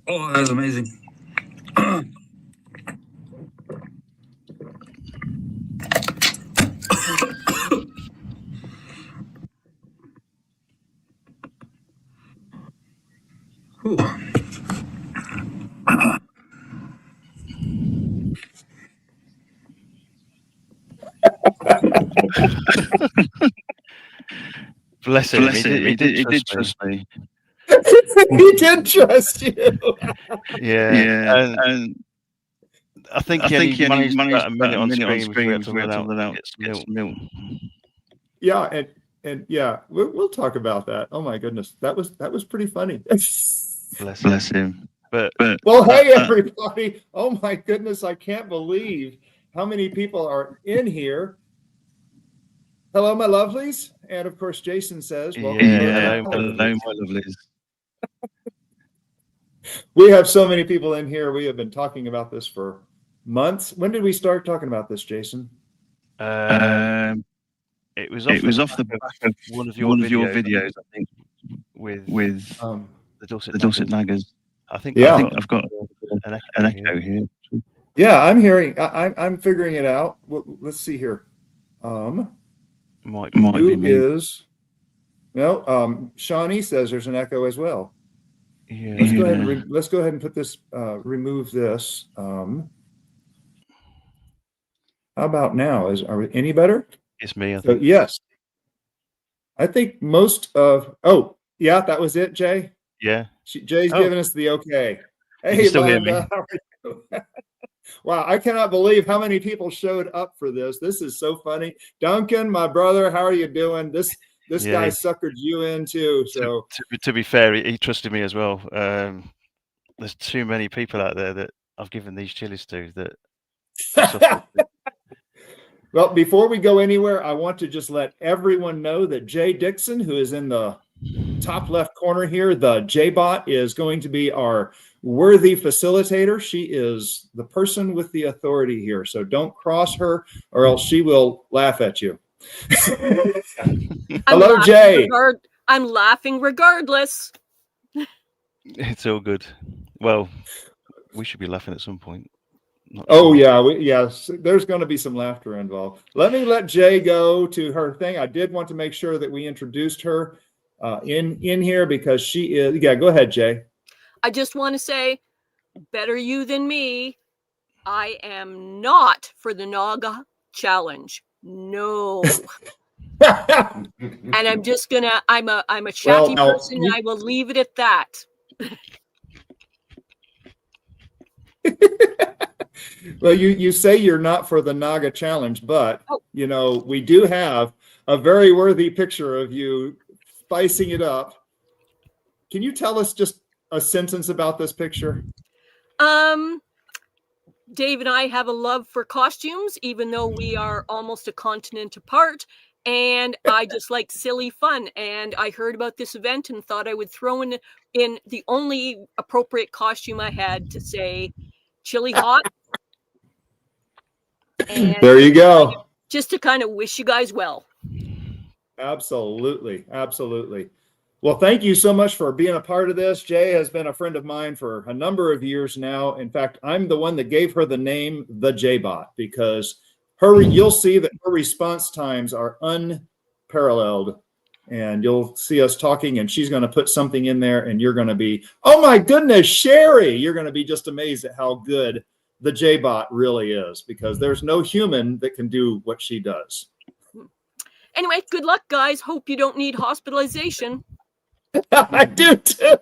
Oh, that was amazing. Bless him. He did trust me. He did trust you. Yeah. And I think he only managed about a minute on screen before we had to get milk. Yeah, and yeah, we'll talk about that. Oh my goodness, that was pretty funny. Bless him. But well, hey everybody! Oh my goodness, I can't believe how many people are in here. Hello, my lovelies, and of course, Jason says, "Welcome." Hello, my lovelies. We have so many people in here. We have been talking about this for months. When did we start talking about this, Jason? It was off the back of one of your videos, I think, with the Dorset Nagas. I think I've got an echo here. Yeah, I'm hearing. I'm figuring it out. Let's see here. Might who be is? No. Shawnee says there's an echo as well. Yeah. Let's go ahead and put this. Remove this. How about now? Are we any better? It's me. I think. Yes. I think most of. Oh, yeah, that was it, Jay. Yeah. Jay's giving us the okay. Hey, you still hear me? How are you? Wow, I cannot believe how many people showed up for this. This is so funny. Duncan, my brother, how are you doing? This guy suckered you in too. So to be fair, he trusted me as well. There's too many people out there that I've given these chilies to that. Well, before we go anywhere, I want to just let everyone know that Jay Dixon, who is in the top left corner here, the J-Bot, is going to be our worthy facilitator. She is the person with the authority here. So don't cross her or else she will laugh at you. Hello, Jay. I'm laughing regardless. It's all good. Well, we should be laughing at some point. Yes, there's going to be some laughter involved. Let Jay go to her thing. I did want to make sure that we introduced her in here because she is. Yeah, go ahead, Jay. I just want to say, better you than me. I am not for the Naga challenge. No. And I'm just gonna. I'm a chatty person. I will leave it at that. Well, you say you're not for the Naga challenge, but you know we do have a very worthy picture of you spicing it up. Can you tell us just a sentence about this picture? Dave and I have a love for costumes, even though we are almost a continent apart. And I just like silly fun. And I heard about this event and thought I would throw in the only appropriate costume I had to say chili hot. And there you go. Just to kind of wish you guys well. Absolutely. Absolutely. Well, thank you so much for being a part of this. Jay has been a friend of mine for a number of years now. In fact, I'm the one that gave her the name, the J-Bot, because you'll see that her response times are unparalleled. And you'll see us talking and she's going to put something in there and you're going to be, oh my goodness, Sherry, you're going to be just amazed at how good the J-Bot really is, because there's no human that can do what she does. Anyway, good luck, guys. Hope you don't need hospitalization. I do too.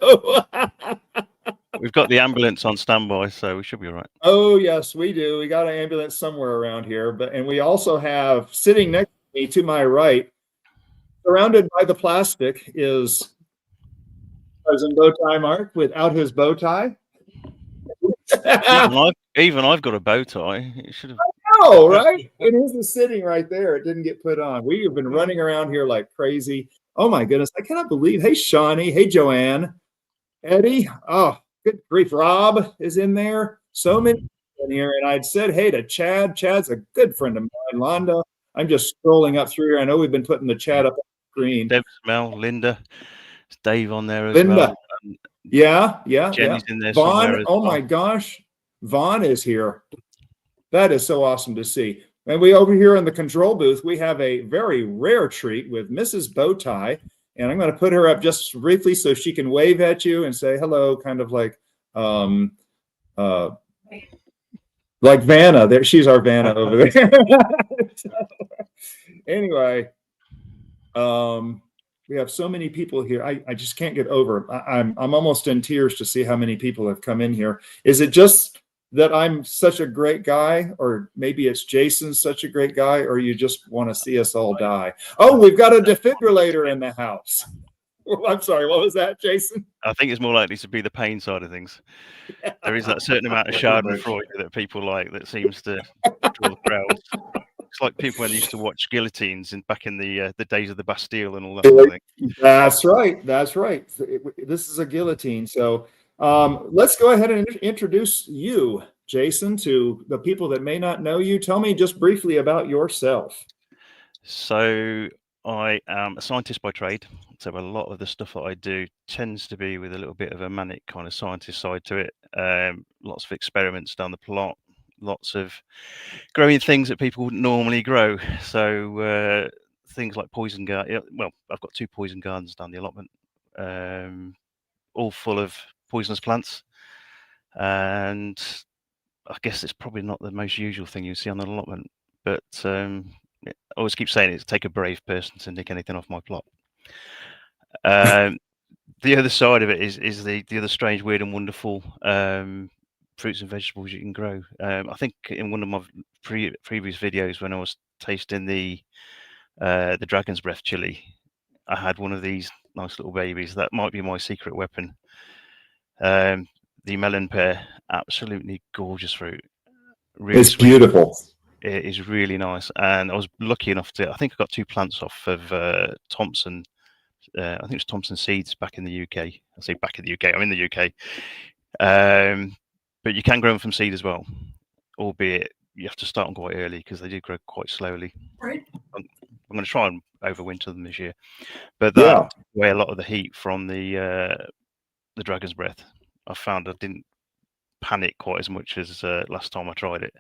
We've got the ambulance on standby, so we should be all right. Oh yes, we do. We got an ambulance somewhere around here, and we also have sitting next to me to my right, surrounded by the plastic, is President Bowtie Mark without his bow tie. Even I've got a bow tie. It should have. know, right? And his is sitting right there. It didn't get put on. We have been running around here like crazy. Oh my goodness. I cannot believe. Hey, Shawnee. Hey, Joanne. Eddie. Oh, good grief. Rob is in there. So many in here. And I'd said hey to Chad. Chad's a good friend of mine. Londa. I'm just scrolling up through here. I know we've been putting the chat up on the screen. Deb, Mel, Linda. It's Dave on there as Linda. well. Yeah. Jenny's in there Vaughn. somewhere as Oh well. my gosh. Vaughn is here. That is so awesome to see. And we over here in the control booth, we have a very rare treat with Mrs. Bowtie. And I'm going to put her up just briefly so she can wave at you and say hello, kind of like Vanna. There, she's our Vanna over there. Anyway, we have so many people here. I just can't get over. I'm almost in tears to see how many people have come in here. Is it just that I'm such a great guy, or maybe it's Jason's such a great guy, or you just want to see us all die? Oh, we've got a defibrillator in the house. Well, I'm sorry, what was that, Jason? I think it's more likely to be the pain side of things. There is that certain amount of schadenfreude that people like that seems to draw the crowds. It's like people when they used to watch guillotines back in the days of the Bastille and all that sort of thing. That's right. That's right. This is a guillotine. So let's go ahead and introduce you, Jason, to the people that may not know you. Tell me just briefly about yourself. So I am a scientist by trade. So a lot of the stuff that I do tends to be with a little bit of a manic kind of scientist side to it. Lots of experiments down the plot, lots of growing things that people wouldn't normally grow. So things like poison garden. Well, I've got 2 poison gardens down the allotment, all full of poisonous plants. And I guess it's probably not the most usual thing you see on an allotment, but I always keep saying it's take a brave person to nick anything off my plot. The other side of it is the other strange, weird, and wonderful fruits and vegetables you can grow. I think in one of my previous videos when I was tasting the dragon's breath chili, I had one of these nice little babies. That might be my secret weapon. The melon pear, absolutely gorgeous fruit. Really it's sweet. Beautiful. It is really nice, and I was lucky enough to. I think I got 2 plants off of Thompson. I think it was Thompson Seeds back in the UK. I say back in the UK. I'm in the UK, but you can grow them from seed as well, albeit you have to start them quite early because they do grow quite slowly. Right. I'm going to try and overwinter them this year, but that took away a lot of the heat from the dragon's breath. I found I didn't panic quite as much as last time I tried it.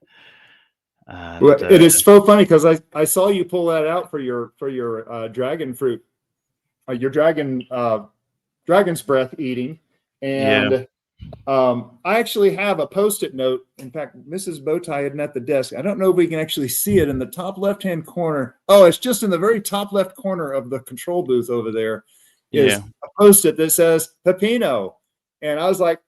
And, well, it is so funny because I saw you pull that out for your dragon fruit, your dragon's breath eating, and I actually have a Post-it note. In fact, Mrs. Bowtie isn't at the desk. I don't know if we can actually see it in the top left-hand corner. Oh, it's just in the very top left corner of the control booth over there. Is a Post-it that says Pepino, and I was like,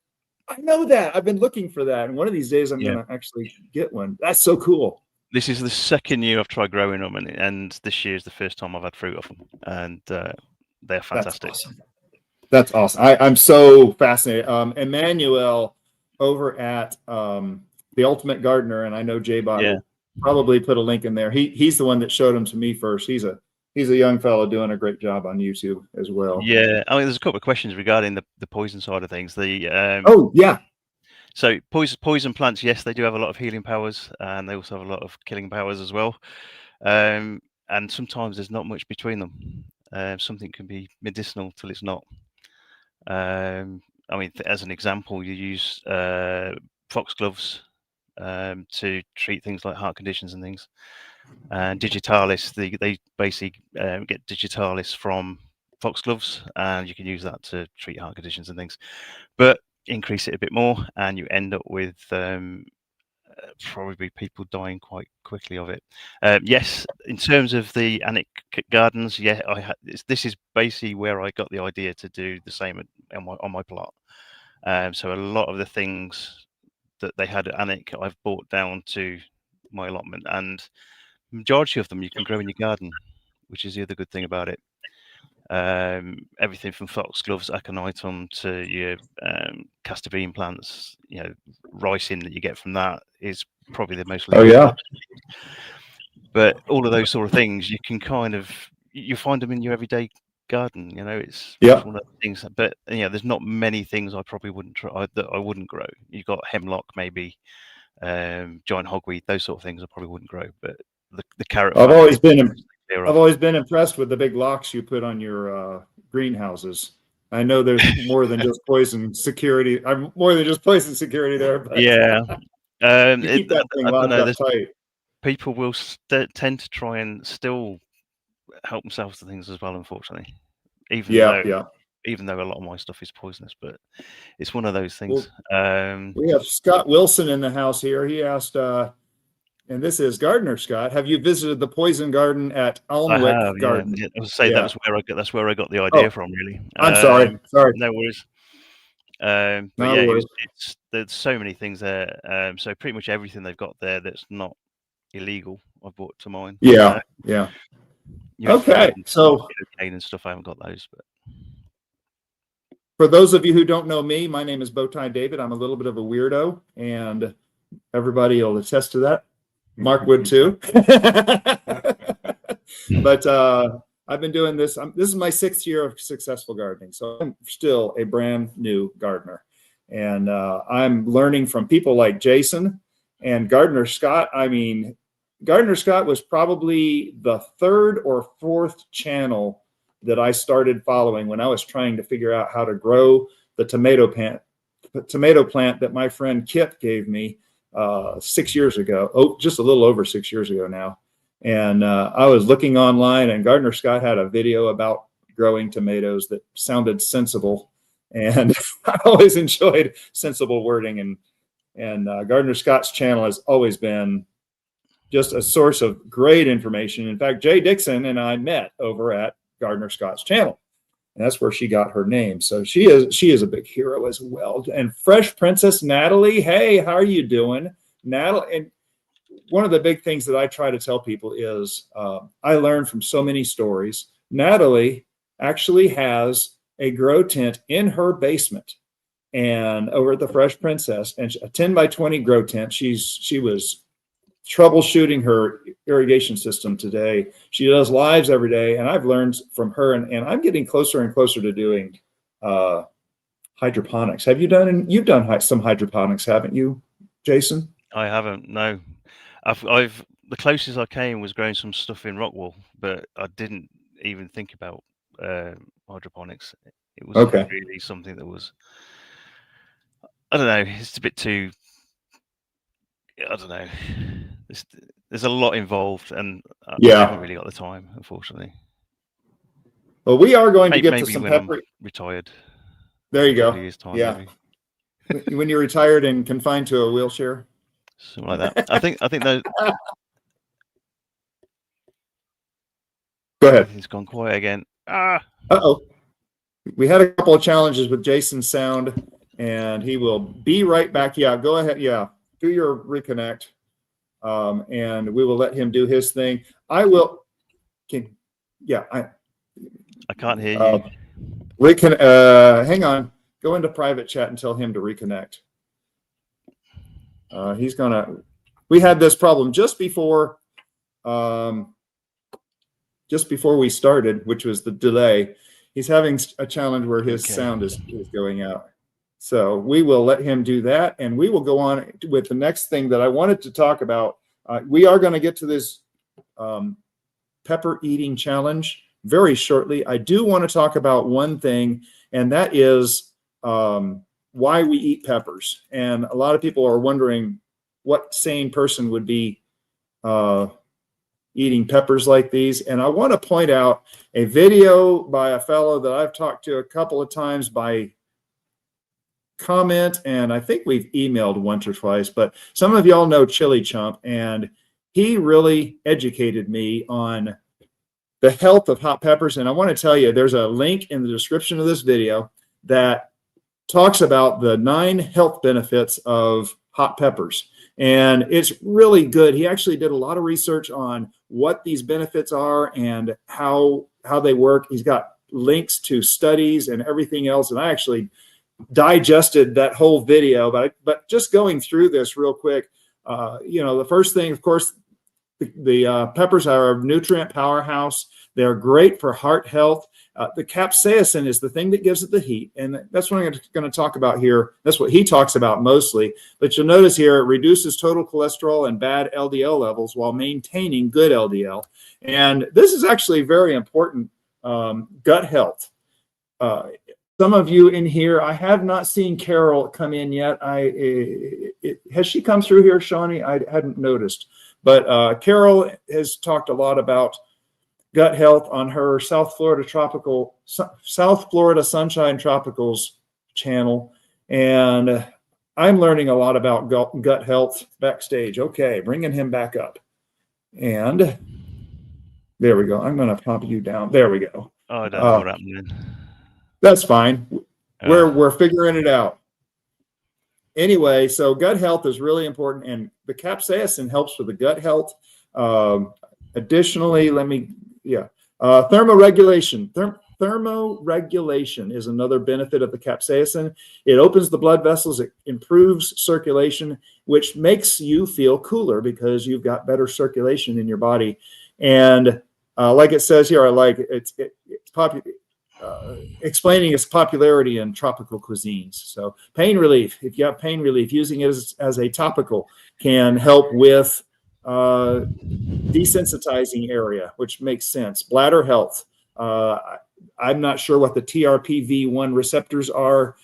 I know that. I've been looking for that. And one of these days I'm going to actually get one. That's so cool. This is the second year I've tried growing them, and this year is the first time I've had fruit off them. And they're fantastic. That's awesome. I'm so fascinated. Emmanuel over at the Ultimate Gardener, and I know J-Bot will probably put a link in there. He's the one that showed them to me first. He's a young fellow doing a great job on YouTube as well. Yeah, I mean, there's a couple of questions regarding the poison side of things. So poison plants, yes, they do have a lot of healing powers, and they also have a lot of killing powers as well. And sometimes there's not much between them. Something can be medicinal till it's not. I mean, as an example, you use foxgloves to treat things like heart conditions and things. And digitalis, they basically get digitalis from foxgloves, and you can use that to treat heart conditions and things. But increase it a bit more, and you end up with probably people dying quite quickly of it. Yes, in terms of the Annick gardens, this is basically where I got the idea to do the same on my plot. So a lot of the things that they had at Annick, I've brought down to my allotment, and majority of them you can grow in your garden, which is the other good thing about it. Everything from foxgloves, aconitum to your castor bean plants, ricin that you get from that is probably the most But all of those sort of things, you can you find them in your everyday garden. It's one of the things. But there's not many things I probably wouldn't try that I wouldn't grow. You've got hemlock, maybe, giant hogweed, those sort of things I probably wouldn't grow. But the carrot. I've always been impressed with the big locks you put on your greenhouses. I know there's more than just poison security. I'm more than just poison security there. But yeah. You keep that thing locked up tight. People will tend to try and still help themselves to things as well, unfortunately. Even though a lot of my stuff is poisonous, but it's one of those things. We have Scott Wilson in the house here. He asked, and this is Gardener Scott, have you visited the poison garden at Alnwick Garden? Yeah. I was saying that's where I got the idea from, really. I'm sorry. No worries. There's so many things there. So pretty much everything they've got there that's not illegal, I brought to mine. Yeah. Okay, so cocaine and stuff, I haven't got those. But for those of you who don't know me, my name is Bowtie David. I'm a little bit of a weirdo, and everybody will attest to that. Mark would too. But I've been doing this. This is my 6th year of successful gardening, so I'm still a brand new gardener, and I'm learning from people like Jason and Gardener Scott. I mean, Gardener Scott was probably the 3rd or 4th channel that I started following when I was trying to figure out how to grow the tomato plant that my friend Kip gave me 6 years ago. Oh, just a little over 6 years ago now. And I was looking online, and Gardener Scott had a video about growing tomatoes that sounded sensible. And I always enjoyed sensible wording. And Gardener Scott's channel has always been just a source of great information. In fact, Jay Dixon and I met over at Gardener Scott's channel, and that's where she got her name. So she is a big hero as well. And Fresh Princess Natalie, hey, how are you doing, Natalie? And one of the big things that I try to tell people is I learned from so many stories. Natalie actually has a grow tent in her basement, and over at the Fresh Princess, and a 10 by 20 grow tent. She was troubleshooting her irrigation system today. She does lives every day, and I've learned from her, and I'm getting closer and closer to doing hydroponics. You've done some hydroponics, haven't you, Jason? I haven't, no. I've the closest I came was growing some stuff in rock wool, but I didn't even think about hydroponics. It was really something that was, I don't know, it's a bit too, I don't know. There's a lot involved, and I haven't really got the time, unfortunately. Well, we are going to get to some pepper. I'm retired. There you go. Yeah. When you're retired and confined to a wheelchair. Something like that. I think those. Go ahead. It's gone quiet again. Uh-oh. We had a couple of challenges with Jason's sound, and he will be right back. Yeah, go ahead. Yeah, do your reconnect. And we will let him do his thing. I can't hear you. Hang on. Go into private chat and tell him to reconnect. We had this problem just before we started, which was the delay. He's having a challenge where his sound is going out. So we will let him do that, and we will go on with the next thing that I wanted to talk about. We are going to get to this pepper eating challenge very shortly. I do want to talk about one thing, and that is why we eat peppers. And a lot of people are wondering what sane person would be eating peppers like these. And I want to point out a video by a fellow that I've talked to a couple of times by comment, and I think we've emailed once or twice, but some of y'all know Chili Chump, and he really educated me on the health of hot peppers. And I want to tell you, there's a link in the description of this video that talks about the 9 health benefits of hot peppers. And it's really good. He actually did a lot of research on what these benefits are and how they work. He's got links to studies and everything else. And I actually digested that whole video, but just going through this real quick, the first thing, of course, The peppers are a nutrient powerhouse. They're great for heart health. The capsaicin is the thing that gives it the heat. And that's what I'm going to talk about here. That's what he talks about mostly. But you'll notice here, it reduces total cholesterol and bad LDL levels while maintaining good LDL. And this is actually very important gut health. Some of you in here, I have not seen Carol come in yet. Has she come through here, Shawnee? I hadn't noticed. But Carol has talked a lot about gut health on her South Florida Sunshine Tropicals channel. And I'm learning a lot about gut health backstage. Okay, bringing him back up. And there we go. I'm going to pop you down. There we go. Oh, I don't know what happened. That's fine. We're figuring it out. Anyway, so gut health is really important, and the capsaicin helps with the gut health. Additionally, thermoregulation. Thermoregulation is another benefit of the capsaicin. It opens the blood vessels, it improves circulation, which makes you feel cooler because you've got better circulation in your body. And like it says here, I like it. It's popular. Explaining its popularity in tropical cuisines. So pain relief, if you have pain relief, using it as a topical can help with desensitizing area, which makes sense. Bladder health. I'm not sure what the TRPV1 receptors are.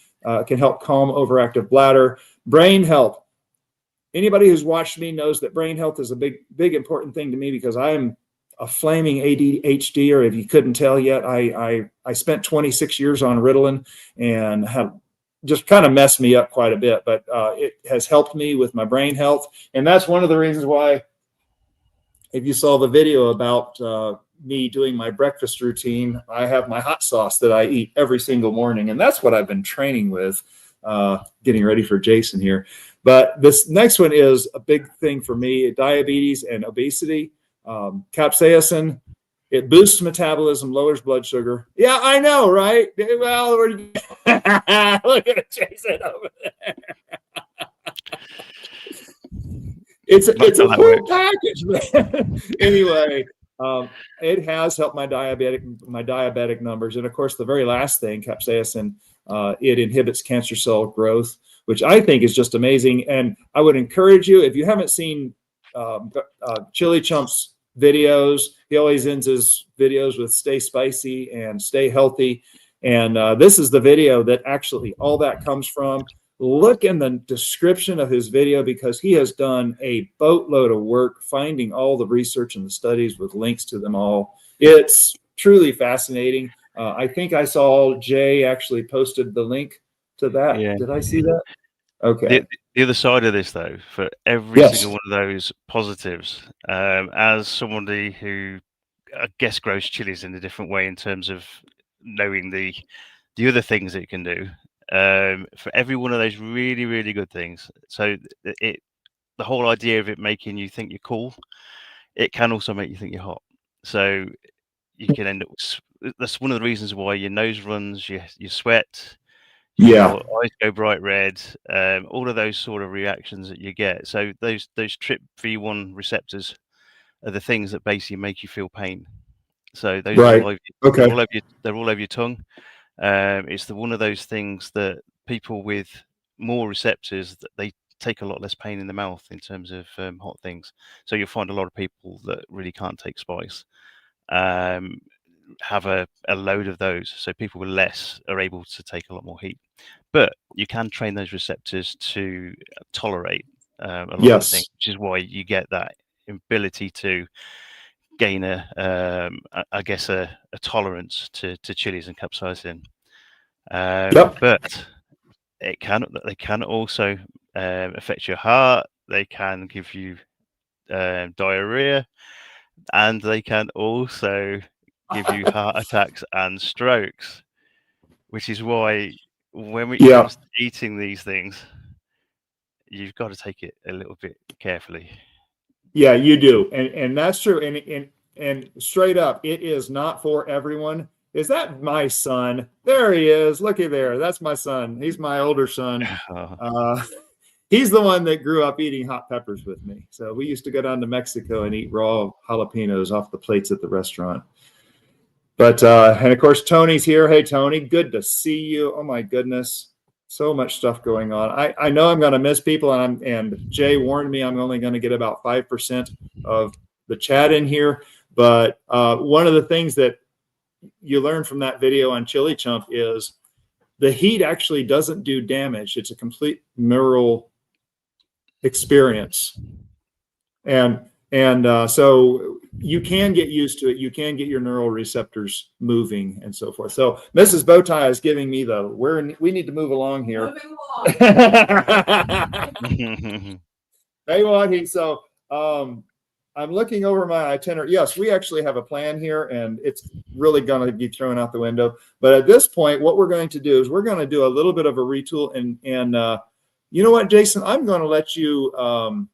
Can help calm overactive bladder. Brain health. Anybody who's watched me knows that brain health is a big important thing to me because I am a flaming ADHD, or if you couldn't tell yet, I spent 26 years on Ritalin and have just kind of messed me up quite a bit, but it has helped me with my brain health. And that's one of the reasons why, if you saw the video about me doing my breakfast routine, I have my hot sauce that I eat every single morning. And that's what I've been training with, getting ready for Jason here. But this next one is a big thing for me, diabetes and obesity. Capsaicin, it boosts metabolism, lowers blood sugar. Yeah, I know, right? Well, look at it, Jason over there. It's a full package, man. Anyway, it has helped my diabetic numbers, and of course, the very last thing, capsaicin, it inhibits cancer cell growth, which I think is just amazing. And I would encourage you, if you haven't seen Chili Chump's videos, he always ends his videos with "Stay spicy" and "Stay healthy." And this is the video that actually all that comes from. Look in the description of his video because he has done a boatload of work finding all the research and the studies with links to them all. It's truly fascinating. I think I saw Jay actually posted the link to that. Yeah. Did I see that? Okay. The other side of this, though, for every single one of those positives, as somebody who, I guess, grows chilies in a different way in terms of knowing the other things that you can do, for every one of those really, really good things. So the whole idea of it making you think you're cool, it can also make you think you're hot. So you can end up. That's one of the reasons why your nose runs, you sweat. Your eyes go bright red, all of those sort of reactions that you get. So those TRPV1 receptors are the things that basically make you feel pain. So those are all over they're all over your tongue. It's one of those things that people with more receptors, that they take a lot less pain in the mouth in terms of hot things. So you'll find a lot of people that really can't take spice have a load of those, so people with less are able to take a lot more heat. But you can train those receptors to tolerate a lot of things, which is why you get that ability to gain a tolerance to chilies and capsaicin. But they can also affect your heart. They can give you diarrhea, and they can also give you heart attacks and strokes, which is why when it comes to eating these things, you've got to take it a little bit carefully. Yeah, you do. And that's true. And straight up, it is not for everyone. Is that my son? There he is. Looky there. That's my son. He's my older son. he's the one that grew up eating hot peppers with me. So we used to go down to Mexico and eat raw jalapenos off the plates at the restaurant. But, and of course, Tony's here. Hey, Tony, good to see you. Oh, my goodness. So much stuff going on. I know I'm going to miss people, and Jay warned me I'm only going to get about 5% of the chat in here. But one of the things that you learn from that video on Chili Chump is the heat actually doesn't do damage. It's a complete neural experience. And so you can get used to it. You can get your neural receptors moving and so forth. So Mrs. Bowtie is giving me we need to move along here. Hey, what so I'm looking over my itinerary. Yes, we actually have a plan here, and it's really going to be thrown out the window. But at this point, what we're going to do is we're going to do a little bit of a retool. And you know what, Jason? I'm going to let you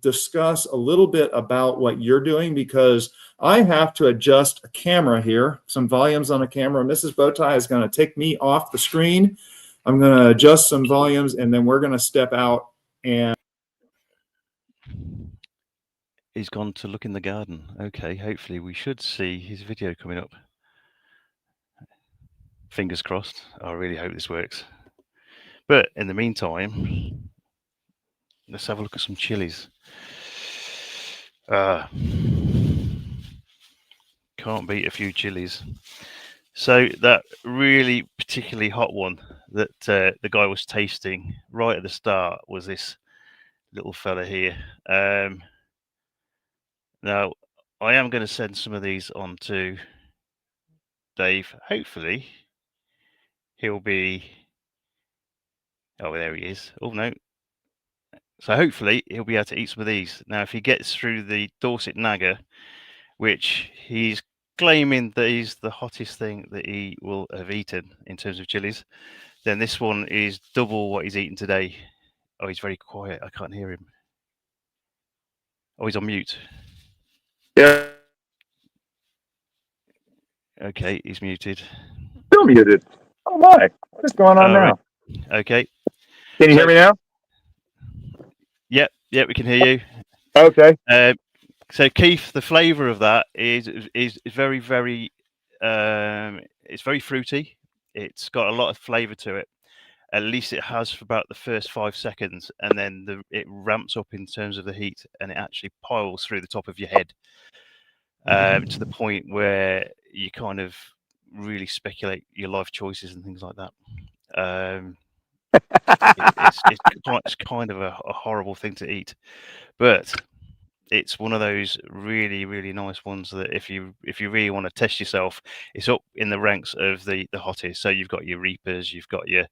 discuss a little bit about what you're doing, because I have to adjust a camera here, some volumes on a camera. Mrs. Bowtie is going to take me off the screen. I'm going to adjust some volumes, and then we're going to step out. And he's gone to look in the garden. Okay, hopefully we should see his video coming up. Fingers crossed. I really hope this works. But in the meantime, let's have a look at some chilies. Can't beat a few chilies. So that really particularly hot one that the guy was tasting right at the start was this little fella here. Now, I am going to send some of these on to Dave. Hopefully, he'll be... Oh, there he is. Oh, no. So hopefully he'll be able to eat some of these. Now, if he gets through the Dorset Naga, which he's claiming that is the hottest thing that he will have eaten in terms of chilies, then this one is double what he's eaten today. Oh, he's very quiet. I can't hear him. Oh, he's on mute. Yeah. Okay, he's muted. Still muted. Oh my! What is going on now? Right. Okay. Can you hear me now? Yep, we can hear you. Okay. So Keith, the flavour of that is very, very. It's very fruity. It's got a lot of flavour to it. At least it has for about the first 5 seconds, and then it ramps up in terms of the heat, and it actually piles through the top of your head to the point where you kind of really speculate your life choices and things like that. It's kind of a horrible thing to eat, but it's one of those really, really nice ones that if you really want to test yourself, it's up in the ranks of the hottest. So you've got your Reapers, you've got your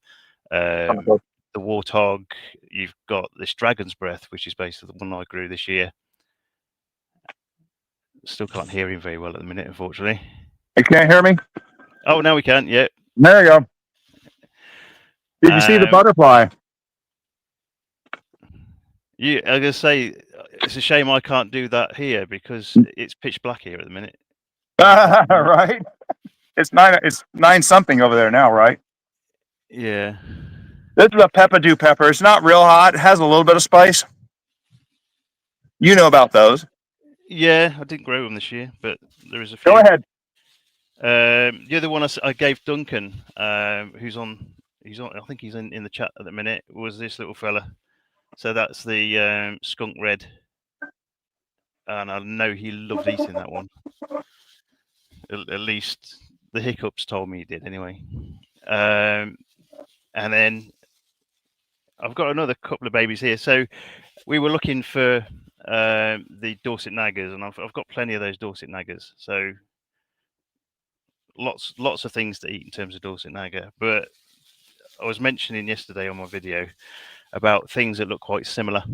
the Warthog, you've got this Dragon's Breath, which is basically the one I grew this year. Still can't hear him very well at the minute, unfortunately. You can't hear me? Oh, now we can. Yeah. There you go. Did you see the butterfly? Yeah, I was gonna say it's a shame I can't do that here because it's pitch black here at the minute. Right. It's 9 something over there now, right? Yeah. This is a peppadew pepper. It's not real hot. It has a little bit of spice. You know about those. Yeah, I didn't grow them this year, but there is a few. Go ahead. The other one I gave Duncan, who's on. I think he's in the chat at the minute. Was this little fella? So that's the skunk red, and I know he loved eating that one. At least the hiccups told me he did, anyway. And then I've got another couple of babies here. So we were looking for the Dorset Nagas, and I've got plenty of those Dorset Nagas. So lots of things to eat in terms of Dorset Naga. But I was mentioning yesterday on my video about things that look quite similar,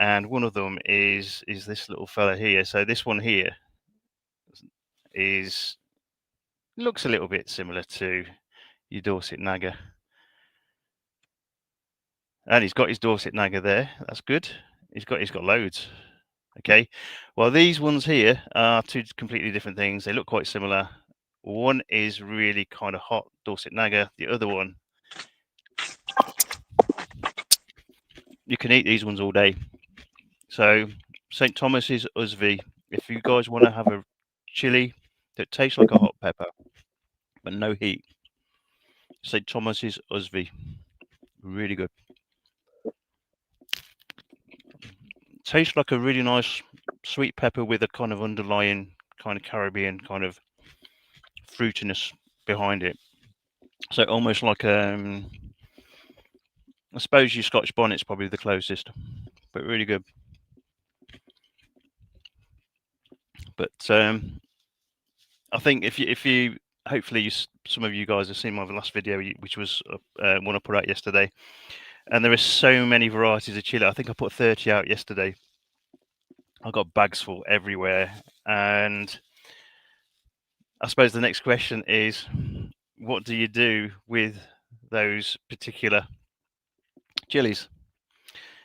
and one of them is this little fella here. So this one here looks a little bit similar to your Dorset Naga, and he's got his Dorset Naga there. That's good. He's got loads. Okay, well, these ones here are two completely different things. They look quite similar. One is really kind of hot Dorset Naga. The other one you can eat these ones all day. So St. Thomas's Usvi, if you guys want to have a chili that tastes like a hot pepper but no heat, St. Thomas's Usvi, really good. Tastes like a really nice sweet pepper with a kind of underlying kind of Caribbean kind of fruitiness behind it. So almost like I suppose your Scotch bonnet's probably the closest, but really good. But I think if you hopefully some of you guys have seen my last video, which was one I put out yesterday, and there are so many varieties of chili. I think I put 30 out yesterday. I got bags full everywhere, and I suppose the next question is, what do you do with those particular chilies?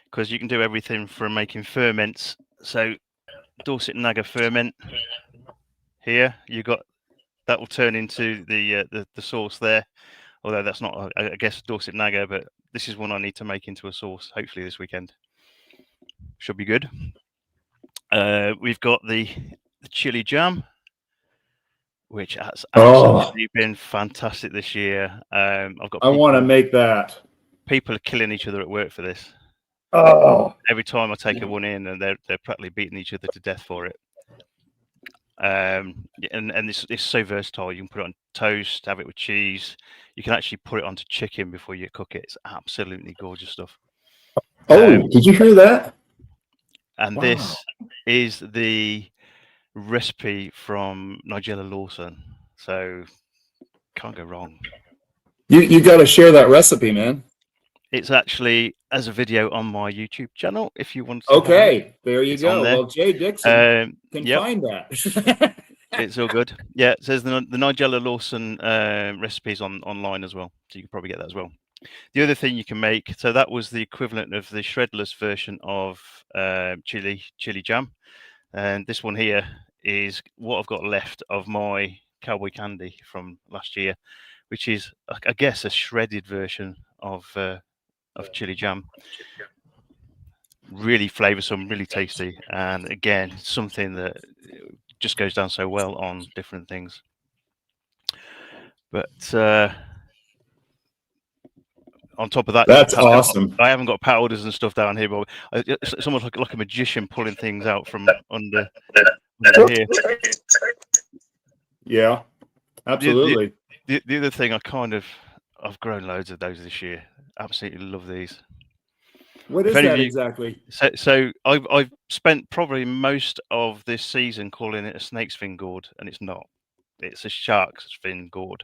Because you can do everything from making ferments. So Dorset Naga ferment here, you got that will turn into the sauce there. Although that's not, I guess, Dorset Naga, but this is one I need to make into a sauce. Hopefully this weekend should be good. We've got the chili jam, which has absolutely been fantastic this year. I've got. I want to make that. People are killing each other at work for this. Oh, every time I take one in, and they're practically beating each other to death for it. And it's so versatile. You can put it on toast, have it with cheese. You can actually put it onto chicken before you cook it. It's absolutely gorgeous stuff. Oh, did you hear that? And this is the recipe from Nigella Lawson, so can't go wrong. You got to share that recipe, man. It's actually as a video on my YouTube channel if you want to. Okay, there you go. Well, Jay Dixon can find that. It's all good. Yeah, it says the Nigella Lawson recipes online as well, so you can probably get that as well. The other thing you can make, so that was the equivalent of the shredless version of chili jam, and this one here is what I've got left of my cowboy candy from last year, which is, I guess, a shredded version of chili jam. Really flavoursome, really tasty, and again, something that just goes down so well on different things. But on top of that, that's awesome. I haven't got powders and stuff down here, but it's almost like a magician pulling things out from under here. Yeah, absolutely. The other thing, I've grown loads of those this year. Absolutely love these. What is that exactly? So I've spent probably most of this season calling it a snake's fin gourd, and it's not. It's a shark's fin gourd.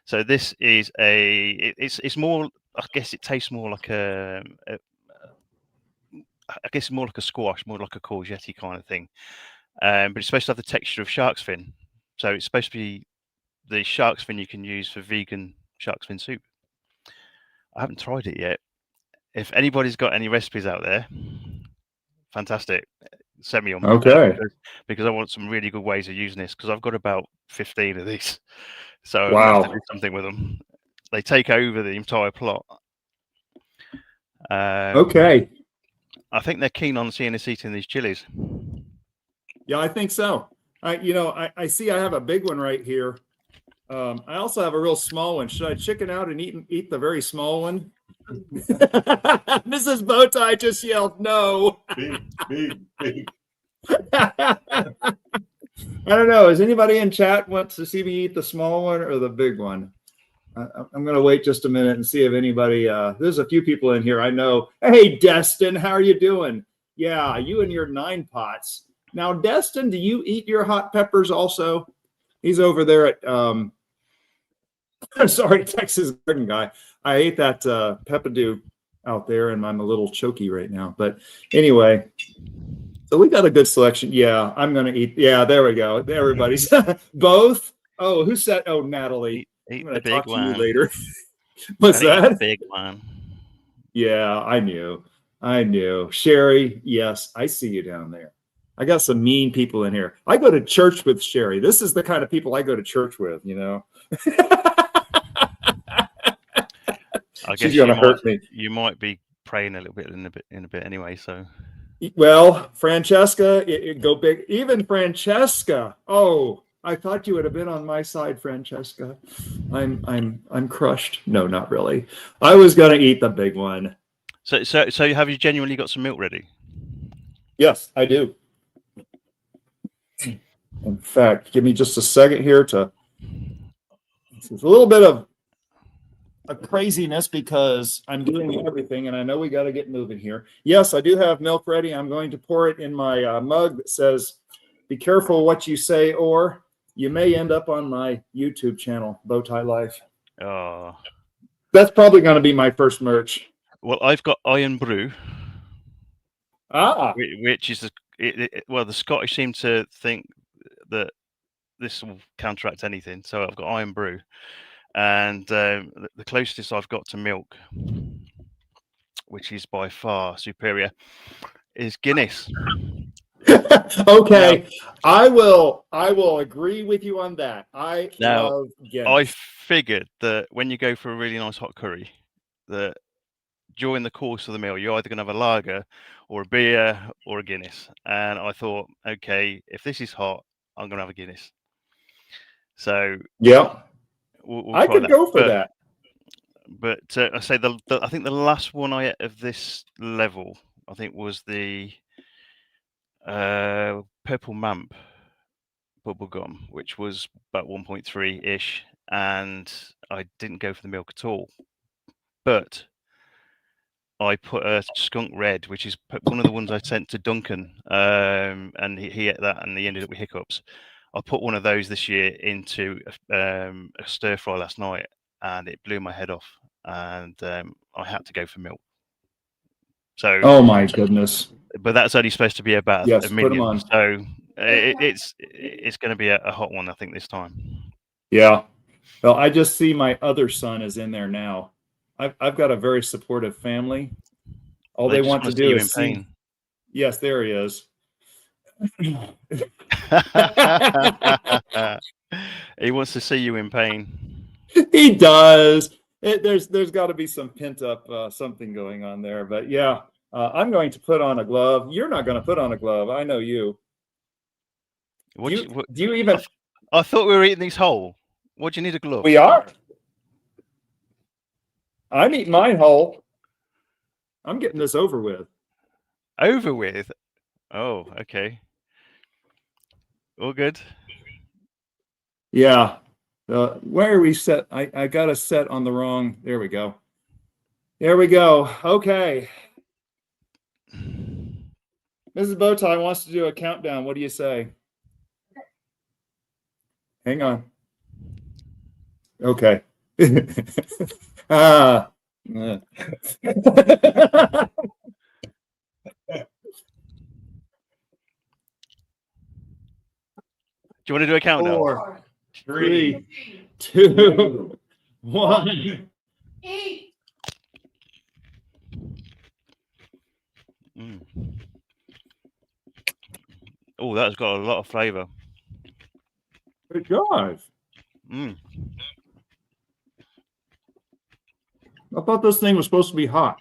So this is it's more. I guess it tastes more like I guess more like a squash, more like a courgette kind of thing. But it's supposed to have the texture of shark's fin. So it's supposed to be the shark's fin you can use for vegan shark's fin soup. I haven't tried it yet. If anybody's got any recipes out there, fantastic. Send me on. Okay. Because I want some really good ways of using this, because I've got about 15 of these. So wow. I have to do something with them. They take over the entire plot. Okay. I think they're keen on seeing us eating these chilies. Yeah, I think so. I see I have a big one right here. I also have a real small one. Should I chicken out and eat the very small one? Mrs. Bowtie just yelled no. Big. I don't know. Does anybody in chat wants to see me eat the small one or the big one? I'm going to wait just a minute and see if anybody, there's a few people in here I know. Hey, Destin, how are you doing? Yeah, you and your 9 pots. Now, Destin, do you eat your hot peppers also? He's over there at, sorry, Texas Garden Guy. I ate that peppadew out there, and I'm a little choky right now. But anyway, so we got a good selection. Yeah, I'm going to eat. Yeah, there we go. Everybody's both. Oh, who said? Oh, Natalie. Eat the big one later. What's that? Big one. Yeah, I knew. Sherry, yes, I see you down there. I got some mean people in here. I go to church with Sherry. This is the kind of people I go to church with, you know. I guess she's gonna hurt me. You might be praying a little bit in a bit anyway. So, well, Francesca, go big. Even Francesca. Oh, I thought you would have been on my side, Francesca. I'm crushed. No, not really. I was gonna eat the big one. So have you genuinely got some milk ready? Yes, I do. In fact, give me just a second here to. It's a little bit of a craziness because I'm doing everything, and I know we got to get moving here. Yes, I do have milk ready. I'm going to pour it in my mug that says, "Be careful what you say, or you may end up on my YouTube channel, Bowtie Life." Oh, that's probably going to be my first merch. Well, I've got Iron Brew. Ah, which is well, the Scottish seem to think that this will counteract anything. So I've got Iron Brew, and the closest I've got to milk, which is by far superior, is Guinness. Okay, now, I will agree with you on that. I love Guinness. I figured that when you go for a really nice hot curry, that during the course of the meal, you're either going to have a lager or a beer or a Guinness. And I thought, okay, if this is hot, I'm going to have a Guinness. So yeah, we'll I could go for that. But I say I think the last one I ate of this level, I think, was the Purple Mamp bubblegum, which was about 1.3 ish, and I didn't go for the milk at all. But I put a skunk red, which is one of the ones I sent to Duncan, and he ate that, and he ended up with hiccups. I put one of those this year into a stir fry last night, and it blew my head off, and I had to go for milk. So, oh my goodness! But that's only supposed to be about yes, a million. Put them on. So it's going to be a hot one, I think, this time. Yeah. Well, I just see my other son is in there now. I've got a very supportive family. All they want to do is see. Yes, there he is. He wants to see you in pain. He does. There's got to be some pent up something going on there. But yeah, I'm going to put on a glove. You're not going to put on a glove. I know you. Do you even? I thought we were eating these whole. What do you need a glove? We are. I'm eating mine whole. I'm getting this over with. Over with? Oh, okay. All good. Yeah. Where are we set? I got us set on the wrong. There we go. There we go. Okay. Mrs. Bowtie wants to do a countdown. What do you say? Hang on. Okay. Do you want to do a countdown? 4, 3, 2, 1. Oh, that's got a lot of flavor. It does. I thought this thing was supposed to be hot.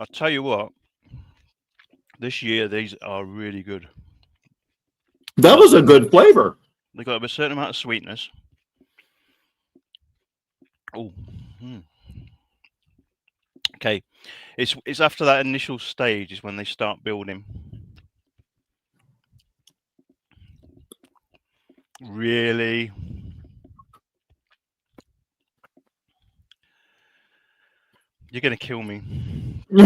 I'll tell you what, this year these are really good. That was a good flavor. They got a certain amount of sweetness. Oh, okay. It's after that initial stage is when they start building. Really? You're going to kill me. I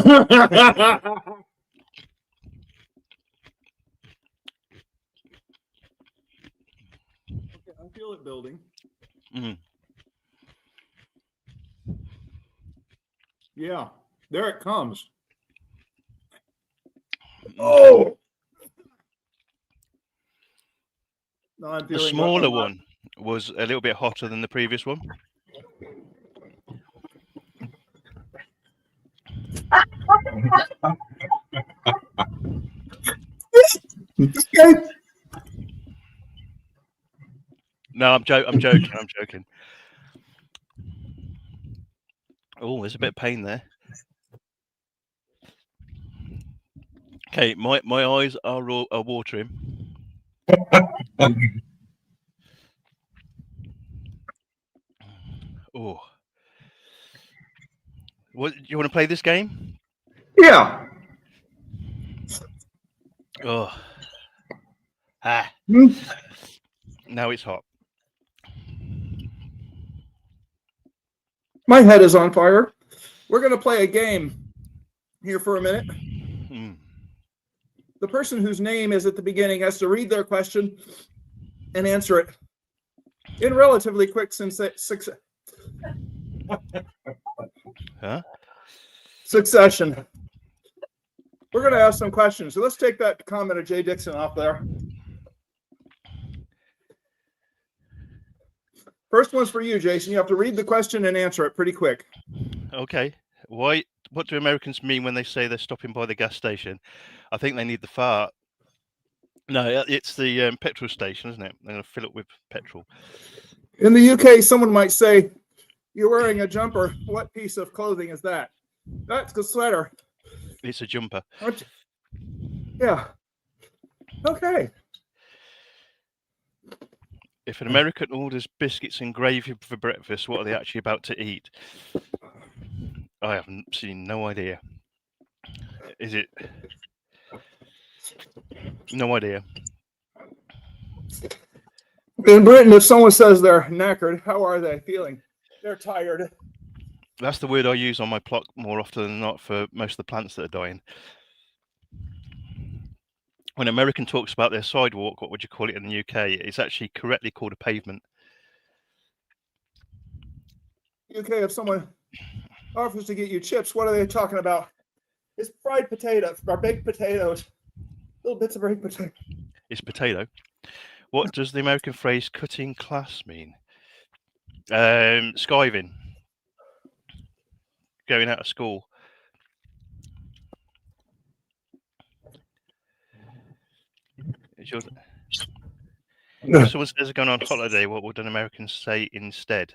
feel it building. Yeah, there it comes. Oh! No, the smaller one was a little bit hotter than the previous one. No, I'm joking. Oh, there's a bit of pain there. Okay, my eyes are watering. Oh, what, you want to play this game? Yeah. Oh, now it's hot. My head is on fire. We're going to play a game here for a minute. The person whose name is at the beginning has to read their question and answer it in relatively quick succession. We're going to ask some questions. So let's take that comment of Jay Dixon off there. First one's for you, Jason. You have to read the question and answer it pretty quick. Okay. What do Americans mean when they say they're stopping by the gas station? I think they need the fart. No, it's the petrol station, isn't it? They're going to fill it with petrol. In the UK, someone might say, you're wearing a jumper. What piece of clothing is that? That's a sweater. It's a jumper. Yeah. Okay. If an American orders biscuits and gravy for breakfast, what are they actually about to eat? I have seen no idea. Is it? No idea. In Britain, if someone says they're knackered, how are they feeling? They're tired. That's the word I use on my plot more often than not for most of the plants that are dying. When an American talks about their sidewalk, what would you call it in the UK? It's actually correctly called a pavement. UK, if someone offers to get you chips, what are they talking about? It's fried potatoes or baked potatoes. Little bits of baked potato. It's potato. What does the American phrase cutting class mean? Skiving. Going out of school. If someone says they're going on holiday, what would an American say instead?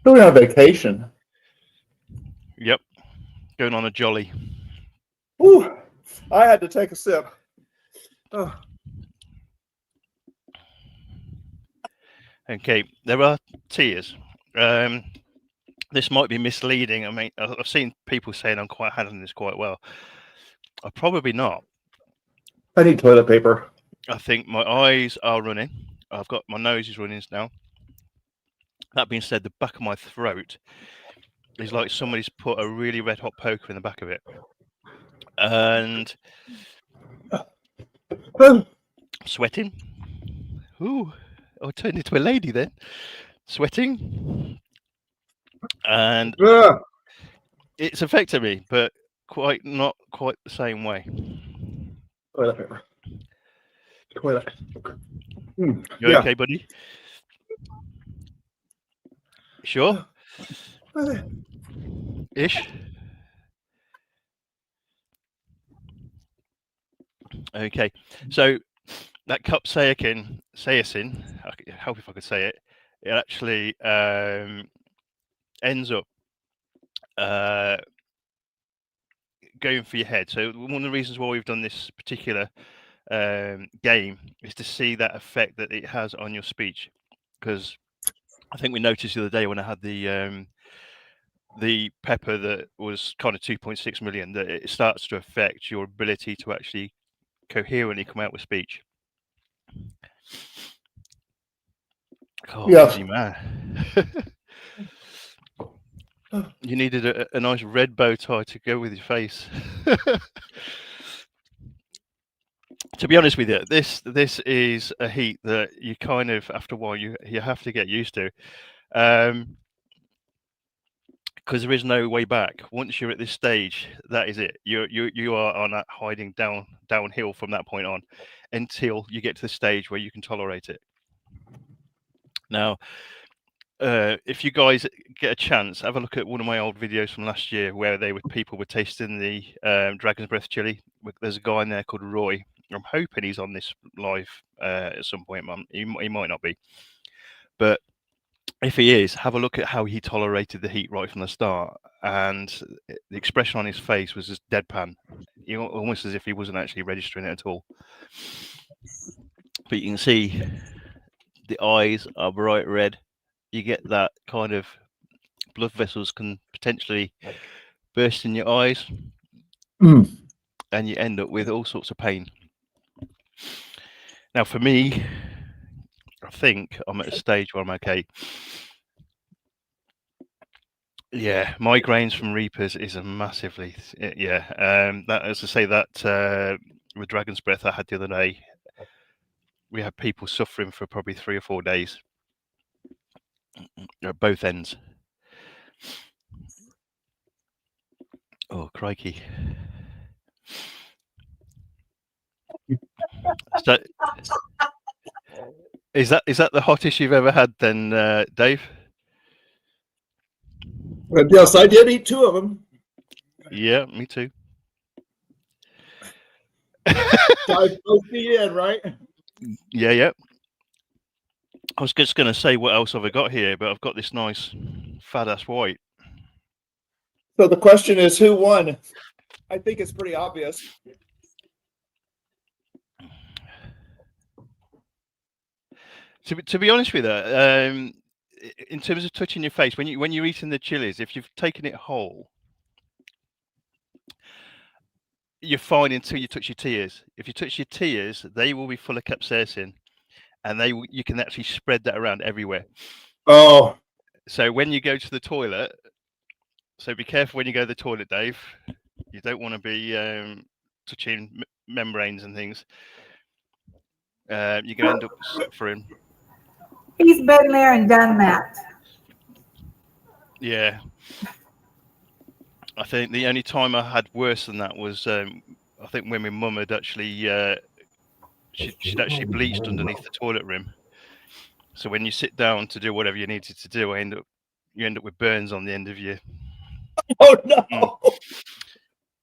Going on vacation. Yep. Going on a jolly. Ooh, I had to take a sip. Oh. Okay, there are tiers. This might be misleading. I mean, I've seen people saying I'm quite handling this quite well. I'm probably not. I need toilet paper. I think my eyes are running. I've got my nose is running now. That being said, the back of my throat is like somebody's put a really red hot poker in the back of it. And sweating. Ooh, I turned into a lady then. Sweating. And it's affected me, but not quite the same way. Toilet paper. Toilet. You okay, buddy? Sure? Ish? Okay, so that capsaicin, I hope if I could say it, it actually ends up going for your head. So one of the reasons why we've done this particular game is to see that effect that it has on your speech, because I think we noticed the other day when I had the pepper that was kind of 2.6 million, that it starts to affect your ability to actually coherently come out with speech. Oh, yeah. Busy man. You needed a nice red bow tie to go with your face. To be honest with you, this is a heat that you kind of, after a while, you have to get used to, because there is no way back. Once you're at this stage, that is it. You are on that hiding downhill from that point on, until you get to the stage where you can tolerate it. Now, if you guys get a chance, have a look at one of my old videos from last year where people were tasting the Dragon's Breath chili. There's a guy in there called Roy, I'm hoping he's on this live at some point. He might not be, but if he is, have a look at how he tolerated the heat right from the start, and the expression on his face was just deadpan, almost as if he wasn't actually registering it at all. But you can see the eyes are bright red. You get that kind of blood vessels can potentially burst in your eyes, and you end up with all sorts of pain. Now, for me, I think I'm at a stage where I'm okay. Yeah, migraines from reapers is a massively, that, as I say, that with Dragon's Breath I had the other day, we had people suffering for probably 3 or 4 days at both ends. Oh, crikey. So, is that the hottest you've ever had then, Dave? Yes, I did eat 2 of them. Yeah, me too. Dive both feet in, right? Yeah. I was just going to say, what else have I got here? But I've got this nice fat-ass white. So the question is, who won? I think it's pretty obvious. To be honest with you, in terms of touching your face, when you're eating the chilies, if you've taken it whole, you're fine until you touch your tears. If you touch your tears, they will be full of capsaicin, and you can actually spread that around everywhere. Oh, so when you go to the toilet, so be careful when you go to the toilet, Dave. You don't want to be touching membranes and things. You're going to end up suffering. He's been there and done that. Yeah. I think the only time I had worse than that was, I think when my mum had actually, she'd actually bleached underneath the toilet rim. So when you sit down to do whatever you needed to do, you end up with burns on the end of your. Oh no!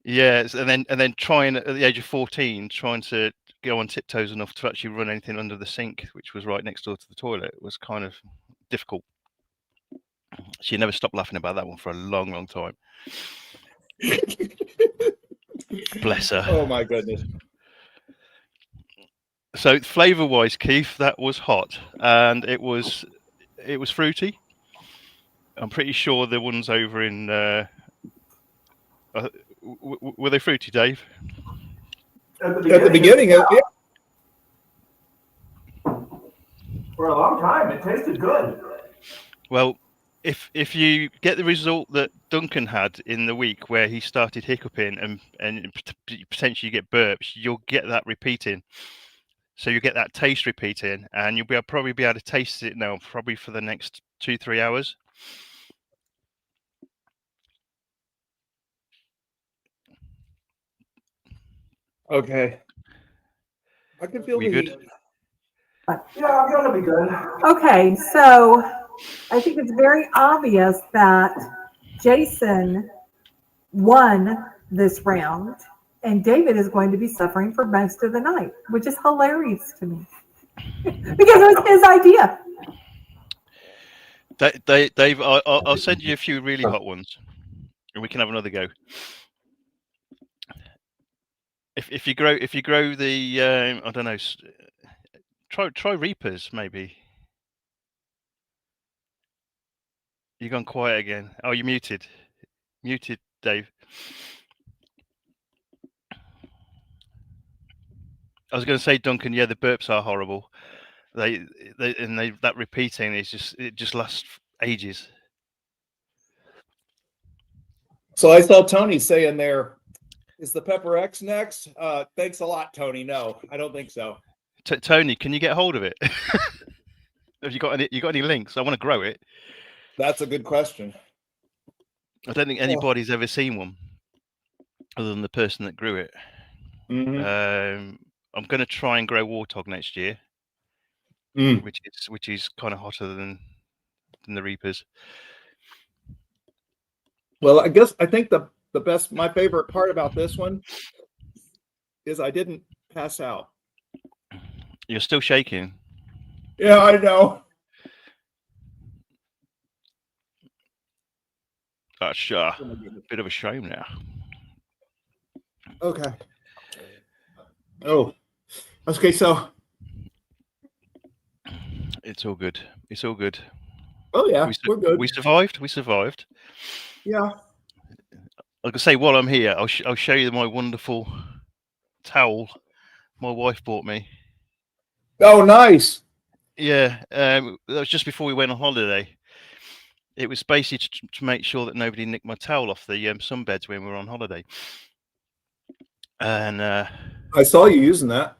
Yeah, and then trying at the age of 14, trying to go on tiptoes enough to actually run anything under the sink, which was right next door to the toilet, was kind of difficult. She never stopped laughing about that one for a long, long time. Bless her. Oh my goodness. So flavour-wise, Keith, that was hot, and it was fruity. I'm pretty sure the ones over in were they fruity, Dave? At the beginning, yeah. For a long time, it tasted good. Well, if you get the result that Duncan had in the week where he started hiccuping and potentially get burps, you'll get that repeating. So you get that taste repeating, and you'll probably be able to taste it now, probably for the next 2-3 hours. Okay. I can feel the heat. Yeah, I'm gonna be good. Okay, so I think it's very obvious that Jason won this round, and David is going to be suffering for most of the night, which is hilarious to me because it was his idea. Dave, I'll send you a few really hot ones, and we can have another go. If you grow the I don't know, try Reapers maybe. You've gone quiet again. Oh, you're muted, Dave. I was going to say, Duncan. Yeah, the burps are horrible. That repeating is just lasts ages. So I saw Tony saying there, is the Pepper X next? Thanks a lot, Tony. No, I don't think so. Tony, can you get hold of it? Have you got any links? I want to grow it. That's a good question. I don't think anybody's ever seen one other than the person that grew it. Mm-hmm. I'm going to try and grow Warthog next year, which is kind of hotter than the Reapers. Well, I think the best, my favorite part about this one is I didn't pass out. You're still shaking. Yeah, I know. That's a bit of a shame now. Okay. Oh, okay. So it's all good. It's all good. Oh yeah, we're good. We survived. We survived. Yeah. Like I say, while I'm here, I'll show you my wonderful towel my wife bought me. Oh, nice. Yeah, that was just before we went on holiday. It was basically to make sure that nobody nicked my towel off the sunbeds when we were on holiday. And I saw you using that.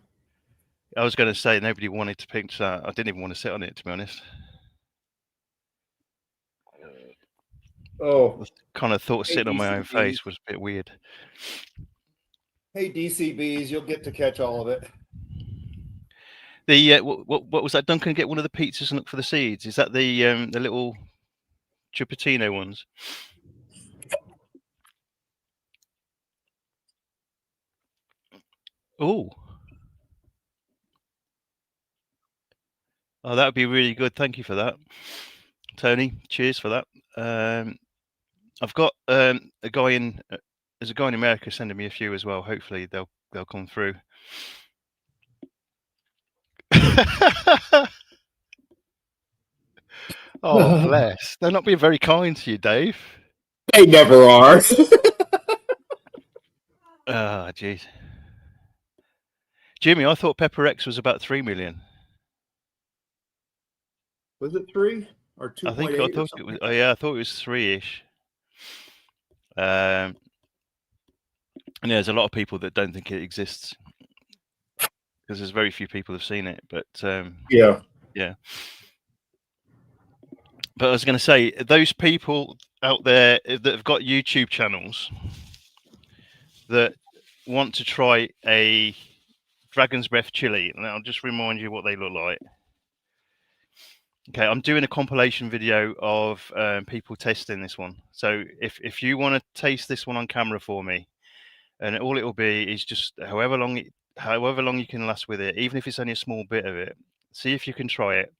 I was going to say nobody wanted to pinch that. I didn't even want to sit on it, to be honest. Oh, kind of thought sitting on my own face was a bit weird. Hey, DCBs, you'll get to catch all of it. The what was that? Duncan, get one of the pizzas and look for the seeds. Is that the little Chipotino ones? Oh, that would be really good. Thank you for that, Tony. Cheers for that. I've got a guy in. There's a guy in America sending me a few as well. Hopefully they'll come through. Oh, bless. They're not being very kind to you, Dave. They never are. Ah, jeez. Jimmy, I thought Pepper X was about 3 million. Was it 3 or 2.8? I thought it was. Oh, yeah, I thought it was 3-ish. And there's a lot of people that don't think it exists because there's very few people have seen it. But yeah. But I was going to say, those people out there that have got YouTube channels that want to try a Dragon's Breath chili, and I'll just remind you what they look like. Okay, I'm doing a compilation video of people testing this one. So if you want to taste this one on camera for me, and all it will be is just however long you can last with it, even if it's only a small bit of it. See if you can try it.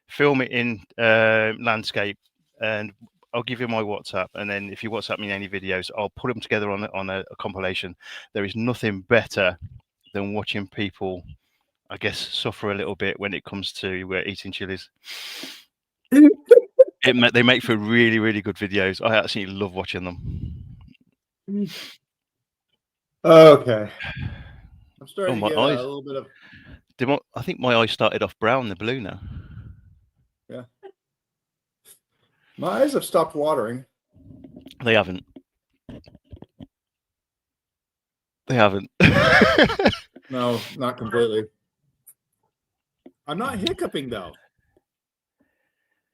Film it in landscape, and I'll give you my WhatsApp. And then if you WhatsApp me any videos, I'll put them together on a compilation. There is nothing better than watching people, I guess, suffer a little bit when it comes to eating chilies. They make for really, really good videos. I absolutely love watching them. Okay. I'm starting to get a little bit of... I think my eyes started off brown, they're blue now. Yeah. My eyes have stopped watering. They haven't. They haven't. No, not completely. I'm not hiccuping though.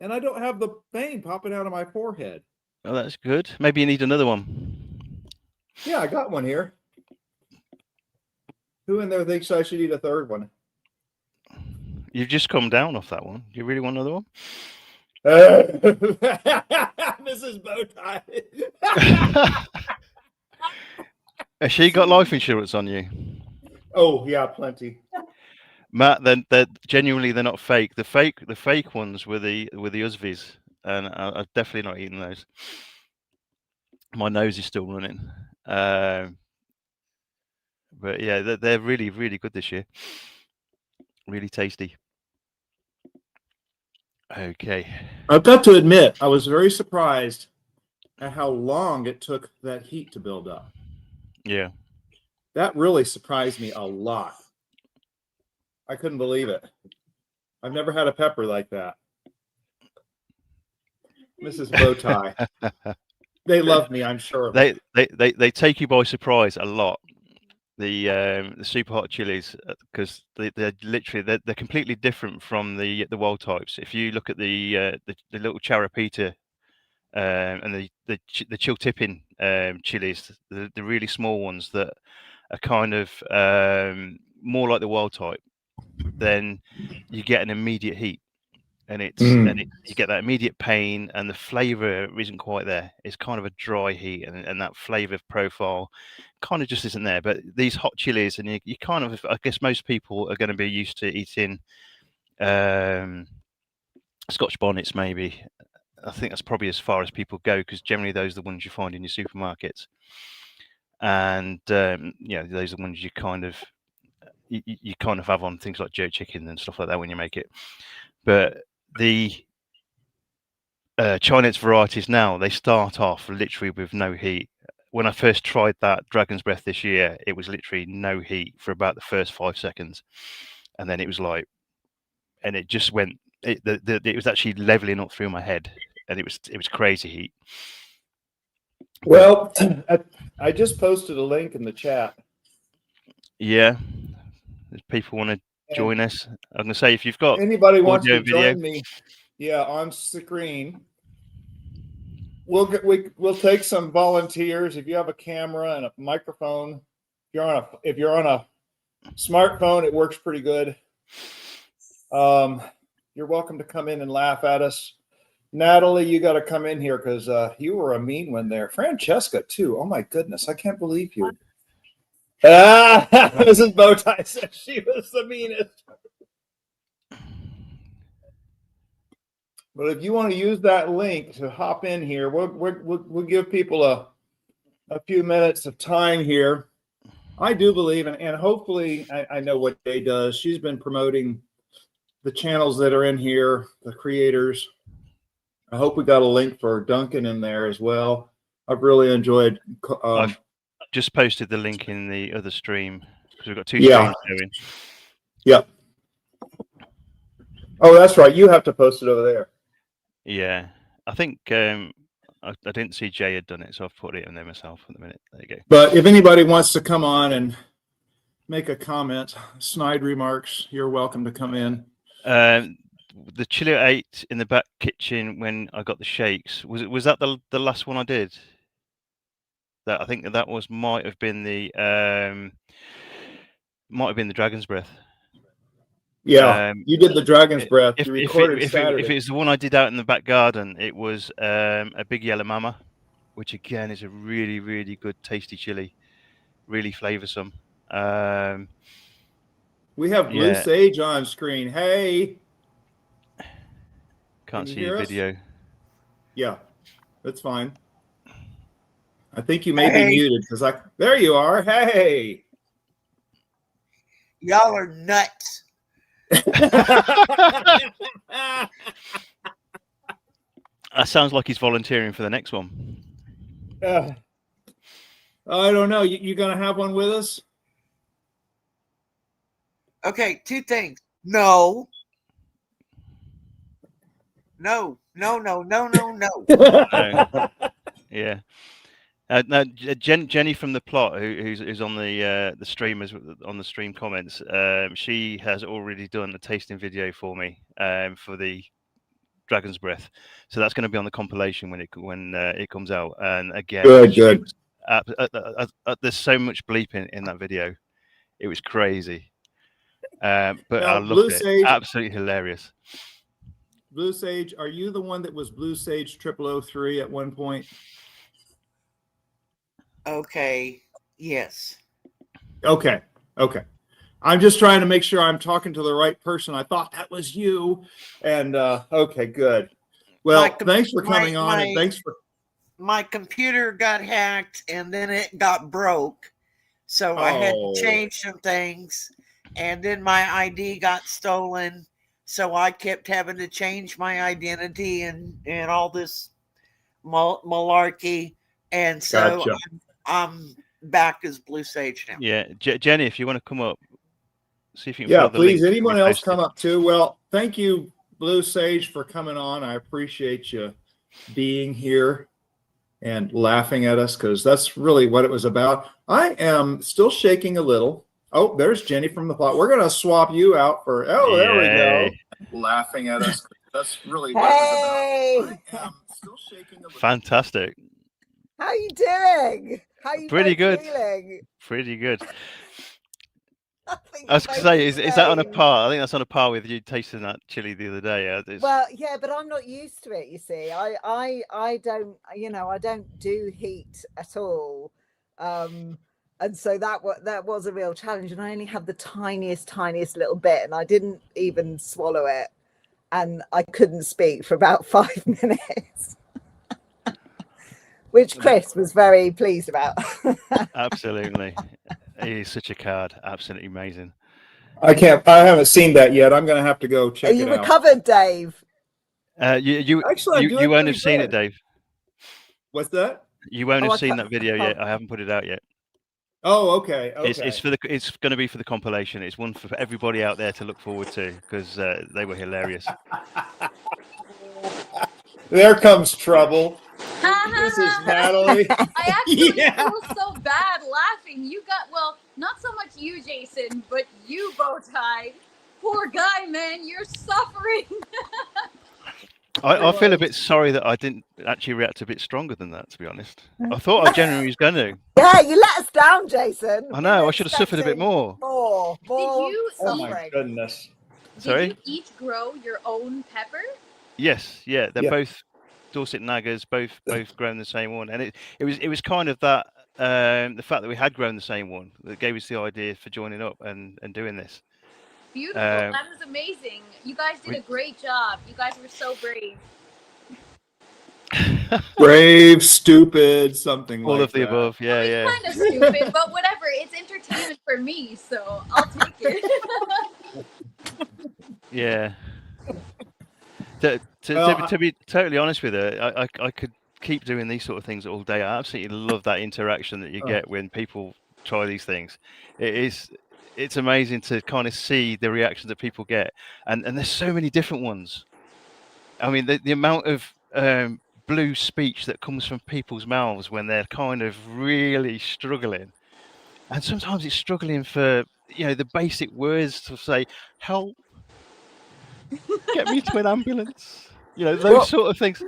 And I don't have the vein popping out of my forehead. Oh, that's good. Maybe you need another one. Yeah, I got one here. Who in there thinks I should eat a third one? You've just come down off that one. Do you really want another one? Mrs. Bowtie. Has she got life insurance on you? Oh yeah, plenty. Matt, they're genuinely, they're not fake. The fake ones were the Usvies, and I'm definitely not eating those. My nose is still running. But yeah, they're really, really good this year. Really tasty. Okay. I've got to admit, I was very surprised at how long it took that heat to build up. Yeah. That really surprised me a lot. I couldn't believe it. I've never had a pepper like that. Mrs. Bowtie. They love me, I'm sure. They take you by surprise a lot. The super hot chilies, because they're literally they're completely different from the wild types. If you look at the little charapita and the chill tipping chilies, the really small ones that are kind of more like the wild type, then you get an immediate heat. and you get that immediate pain, and the flavour isn't quite there. It's kind of a dry heat, and that flavour profile kind of just isn't there. But these hot chilies, and you kind of, I guess most people are going to be used to eating Scotch bonnets, maybe. I think that's probably as far as people go, because generally those are the ones you find in your supermarkets, and those are the ones you kind of have on things like jerk chicken and stuff like that when you make it. But the Chinese varieties now, they start off literally with no heat. When I first tried that Dragon's Breath this year, it was literally no heat for about the first 5 seconds, and then it was like, and it just went. It was actually leveling up through my head, and it was crazy heat. Well, I just posted a link in the chat. Yeah, if people want to join us, I'm gonna say, if you've got anybody wants to join me, on screen, we'll take some volunteers. If you have a camera and a microphone, if you're on a smartphone, it works pretty good. You're welcome to come in and laugh at us. Natalie, you got to come in here, because you were a mean one there. Francesca too. Oh my goodness, I can't believe you. Mrs. Bowtie said she was the meanest. But if you want to use that link to hop in here, we'll give people a few minutes of time here. I do believe, and hopefully, I know what Jay does. She's been promoting the channels that are in here, the creators. I hope we got a link for Duncan in there as well. I've really enjoyed. I've just posted the link in the other stream, because we've got 2 streams going. Yep. Oh, that's right. You have to post it over there. Yeah, I think I didn't see Jay had done it, so I've put it in there myself at the minute. There you go. But if anybody wants to come on and make a comment, snide remarks, you're welcome to come in. The chili I ate in the back kitchen when I got the shakes, was that the last one I did? That I think that might have been the Dragon's Breath. Yeah, you did the Dragon's Breath. You recorded Saturday. If it's the one I did out in the back garden, it was a Big Yellow Mama, which again is a really, really good, tasty chili, really flavoursome. We have Blue Sage on screen. Hey. Can't see your video. Yeah, that's fine. I think you may be muted, because there you are. Hey. Y'all are nuts. That sounds like he's volunteering for the next one. I don't know. You gonna have one with us? Okay, 2 things. No. No. Yeah. Now, Jenny from the plot, who's on the streamers on the stream comments, she has already done a tasting video for me for the Dragon's Breath, so that's going to be on the compilation when it comes out. And again, good. There's so much bleeping in that video, it was crazy, but I loved it. Absolutely hilarious. Blue Sage, are you the one that was Blue Sage 0003 at one point? Okay. Yes. Okay. I'm just trying to make sure I'm talking to the right person. I thought that was you. And okay, good. Well, thanks for coming on, and thanks for. My computer got hacked, and then it got broke, so I had to change some things, and then my ID got stolen, so I kept having to change my identity and all this malarkey, and so gotcha. I'm back as Blue Sage now. Yeah, Jenny, if you want to come up, see if you can. Yeah, please. Anyone else come up too? Well, thank you, Blue Sage, for coming on. I appreciate you being here and laughing at us, because that's really what it was about. I am still shaking a little. Oh, there's Jenny from the plot. We're going to swap you out for, there we go. Laughing at us. That's really what it was about. I am still shaking a little. Fantastic. How you doing? How you Pretty good. feeling? Pretty good. I was going to say, is that on a par? I think that's on a par with you tasting that chili the other day. Well, yeah, but I'm not used to it. You see, I don't, I don't do heat at all, and so that was a real challenge. And I only had the tiniest little bit, and I didn't even swallow it, and I couldn't speak for about 5 minutes. Which Chris was very pleased about. Absolutely. He's such a card. Absolutely amazing. I haven't seen that yet. I'm going to have to go check it out. Are you recovered, Dave? You won't have seen it, Dave. What's that? You won't have seen that video yet. I haven't put it out yet. Oh, okay. It's going to be for the compilation. It's one for everybody out there to look forward to, because they were hilarious. There comes trouble. This is Natalie. I actually feel so bad laughing. Not so much you, Jason, but you, Bowtie. Poor guy, man. You're suffering. I feel a bit sorry that I didn't actually react a bit stronger than that, to be honest. I thought I genuinely was going to. Yeah, you let us down, Jason. I know. I should have suffered a bit more. More Did you? Oh my goodness. Sorry? Did you each grow your own pepper? Yes. Yeah. They're both Dorset Nagas, both grown the same one, and it was kind of that the fact that we had grown the same one that gave us the idea for joining up and doing this. Beautiful. That was amazing. You guys did a great job. You guys were so brave. Brave, stupid, something all like of the above. Yeah, yeah. Kind of stupid, but whatever. It's entertainment for me, so I'll take it. Yeah. To be totally honest with you, I could keep doing these sort of things all day. I absolutely love that interaction that you get when people try these things. It's amazing to kind of see the reactions that people get, and there's so many different ones. I mean, the amount of blue speech that comes from people's mouths when they're kind of really struggling, and sometimes it's struggling for the basic words to say help. Get me to an ambulance. Those sort of things.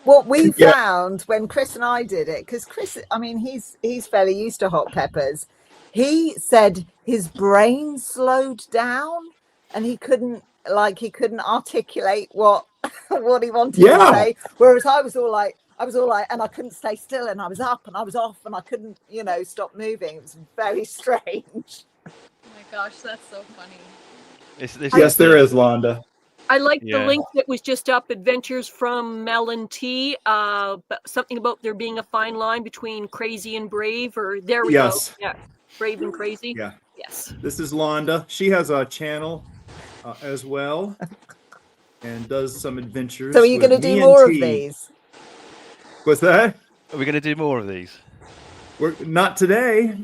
What we found when Chris and I did it, because Chris, I mean, he's fairly used to hot peppers. He said his brain slowed down and he couldn't articulate what he wanted to say. Whereas I was all like, and I couldn't stay still, and I was up and I was off, and I couldn't, stop moving. It was very strange. Oh my gosh, that's so funny. Yes, there is, Londa. I like the link that was just up, Adventures from Mel and T. Something about there being a fine line between crazy and brave, or there we go. Yeah, brave and crazy. Yeah. Yes. This is Londa. She has a channel as well and does some adventures. So are you going to do more of these? What's that? Are we going to do more of these? We're not today.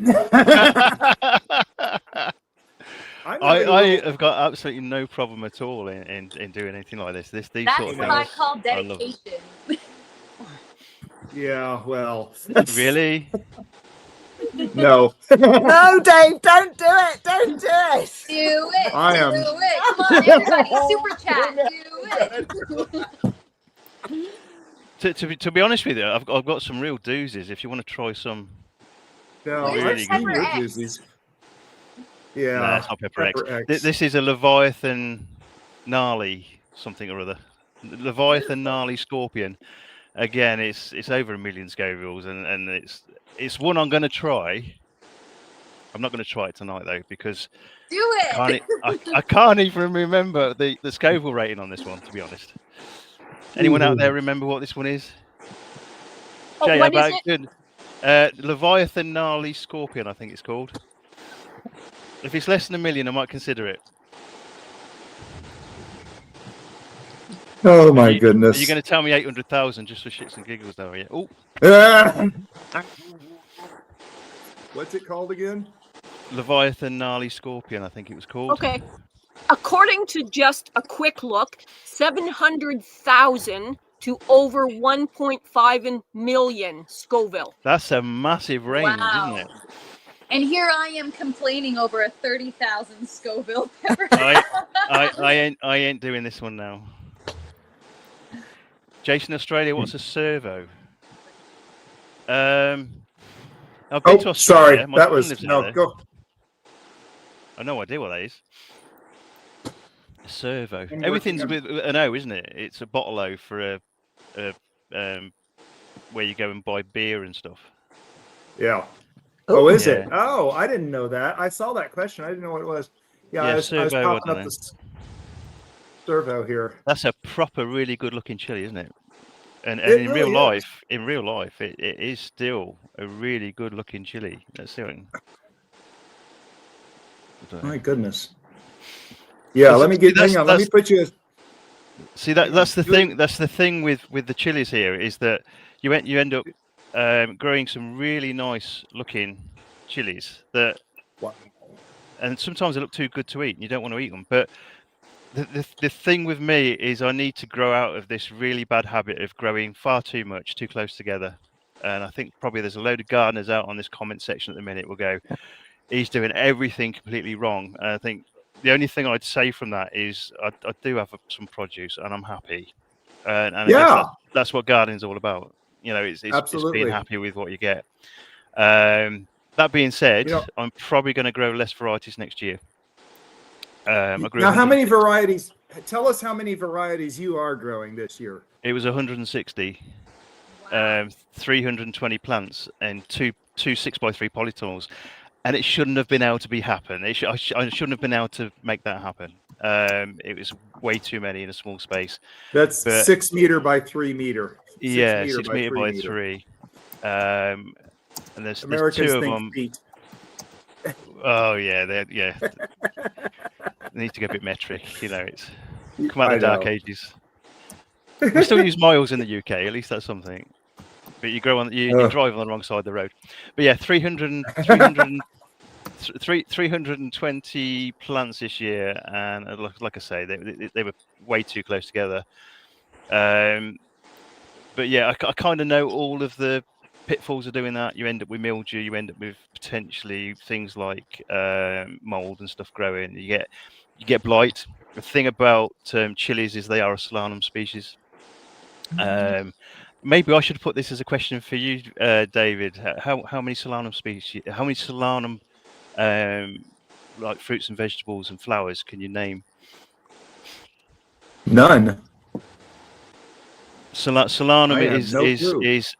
I have got absolutely no problem at all in doing anything like this. That's sort of what I call dedication. Yeah, well. Really? No. No, Dave, don't do it. Don't do it. Do it. I am. Do it. Come on, everybody, super chat. Do it. To be honest with you, I've got some real doozies. If you want to try some. No, really good. Yeah, nah, it's not Pepper X. This is a Leviathan gnarly something or other. Leviathan gnarly scorpion. Again, it's over 1 million Scovilles, and it's one I'm going to try. I'm not going to try it tonight though, because do it. I can't even remember the Scoville rating on this one, to be honest. Anyone out there remember what this one is? Jay, what about is good. Leviathan gnarly scorpion, I think it's called. If it's less than 1 million, I might consider it. Oh my goodness! Are you going to tell me 800,000 just for shits and giggles, though? Yeah. Oh. What's it called again? Leviathan gnarly scorpion, I think it was called. Okay. According to just a quick look, 700,000 to over 1.5 million Scoville. That's a massive range, isn't it? And here I am complaining over a 30,000 Scoville pepper. I ain't doing this one now. Jason, Australia, what's a servo? I've been to Australia. Sorry, that was no. I no idea what that is. A servo. I'm Everything's working with an O, isn't it? It's a bottle O for a where you go and buy beer and stuff. Yeah. Oh, is Yeah. it? Oh, I didn't know that. I saw that question. I didn't know what it was. Yeah, Yeah, I was servo, popping I up don't the servo here. That's a proper, really good-looking chili, isn't it? And It in really real is. life, it is still a really good-looking chili. Let's see. My goodness. Yeah, let me get. Hang on. Let me put you. See that's the thing. That's the thing with the chilies here is that you end up growing some really nice looking chilies that, and sometimes they look too good to eat, and you don't want to eat them. But the thing with me is I need to grow out of this really bad habit of growing far too much, too close together. And I think probably there's a load of gardeners out on this comment section at the minute will go, he's doing everything completely wrong. And I think the only thing I'd say from that is I do have some produce and I'm happy. And I guess that's what gardening's all about. You know, it's being happy with what you get. That being said, I'm probably going to grow less varieties next year. Now, how many varieties? Tell us how many varieties you are growing this year. It was 160, 320 plants, and two 6x3 polytunnels, and it shouldn't have been able to happen. I shouldn't have been able to make that happen. It was way too many in a small space. That's 6 meter by 3 meter. 6 meter by 3. And there's two of them. Feet. Oh yeah, they need to go a bit metric. You know, it's come out of the dark ages. We still use miles in the UK. At least that's something. But you grow on you drive on the wrong side of the road. But yeah, 320 plants this year, and like I say, they were way too close together. But yeah, I kind of know all of the pitfalls of doing that. You end up with mildew. You end up with potentially things like mold and stuff growing. You get blight. The thing about chilies is they are a solanum species. Maybe I should put this as a question for you, David. How many solanum species? How many solanum like fruits and vegetables and flowers can you name? None. Solanum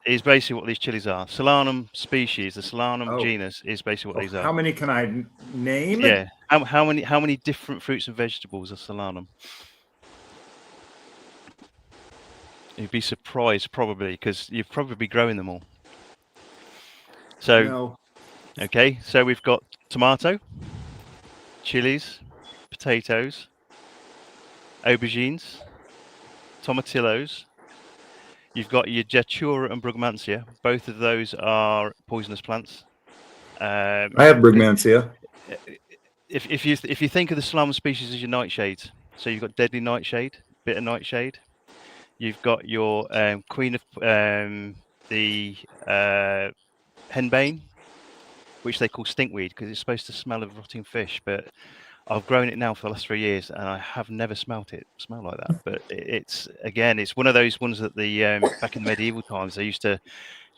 is basically what these chilies are. Solanum species, the Solanum genus, is basically what these are. How many can I name? Yeah. How many different fruits and vegetables are Solanum? You'd be surprised probably because you've probably growing them all. So, okay, so we've got tomato, chilies, potatoes, aubergines, tomatillos. You've got your Datura and Brugmansia. Both of those are poisonous plants. I have Brugmansia. If you think of the Solanum species as your nightshades, so you've got deadly nightshade, bitter nightshade. You've got your queen of the henbane, which they call stinkweed because it's supposed to smell of rotting fish. But I've grown it now for the last 3 years, and I have never smelt it smell like that. But it's one of those ones that the back in the medieval times they used to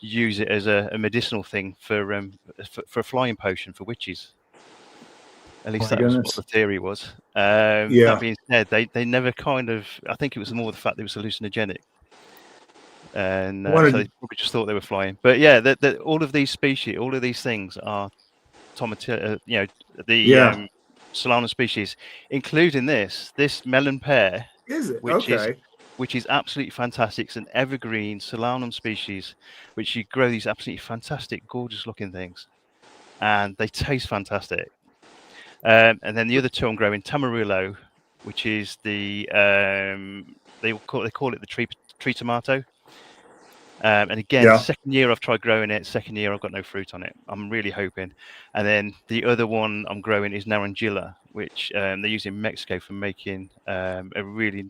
use it as a medicinal thing for a flying potion for witches. At least that was what the theory was. That being said, they never kind of. I think it was more the fact that it was hallucinogenic, and so they probably just thought they were flying. But yeah, all of these species, all of these things are tomatillo. The Solanum species, including this melon pear. Is it? Which is absolutely fantastic. It's an evergreen Solanum species, which you grow these absolutely fantastic, gorgeous-looking things, and they taste fantastic. And then the other two I'm growing, Tamarillo, which is the they call it the tree tomato. And again, second year I've tried growing it. Second year I've got no fruit on it. I'm really hoping. And then the other one I'm growing is Narangilla, which they use in Mexico for making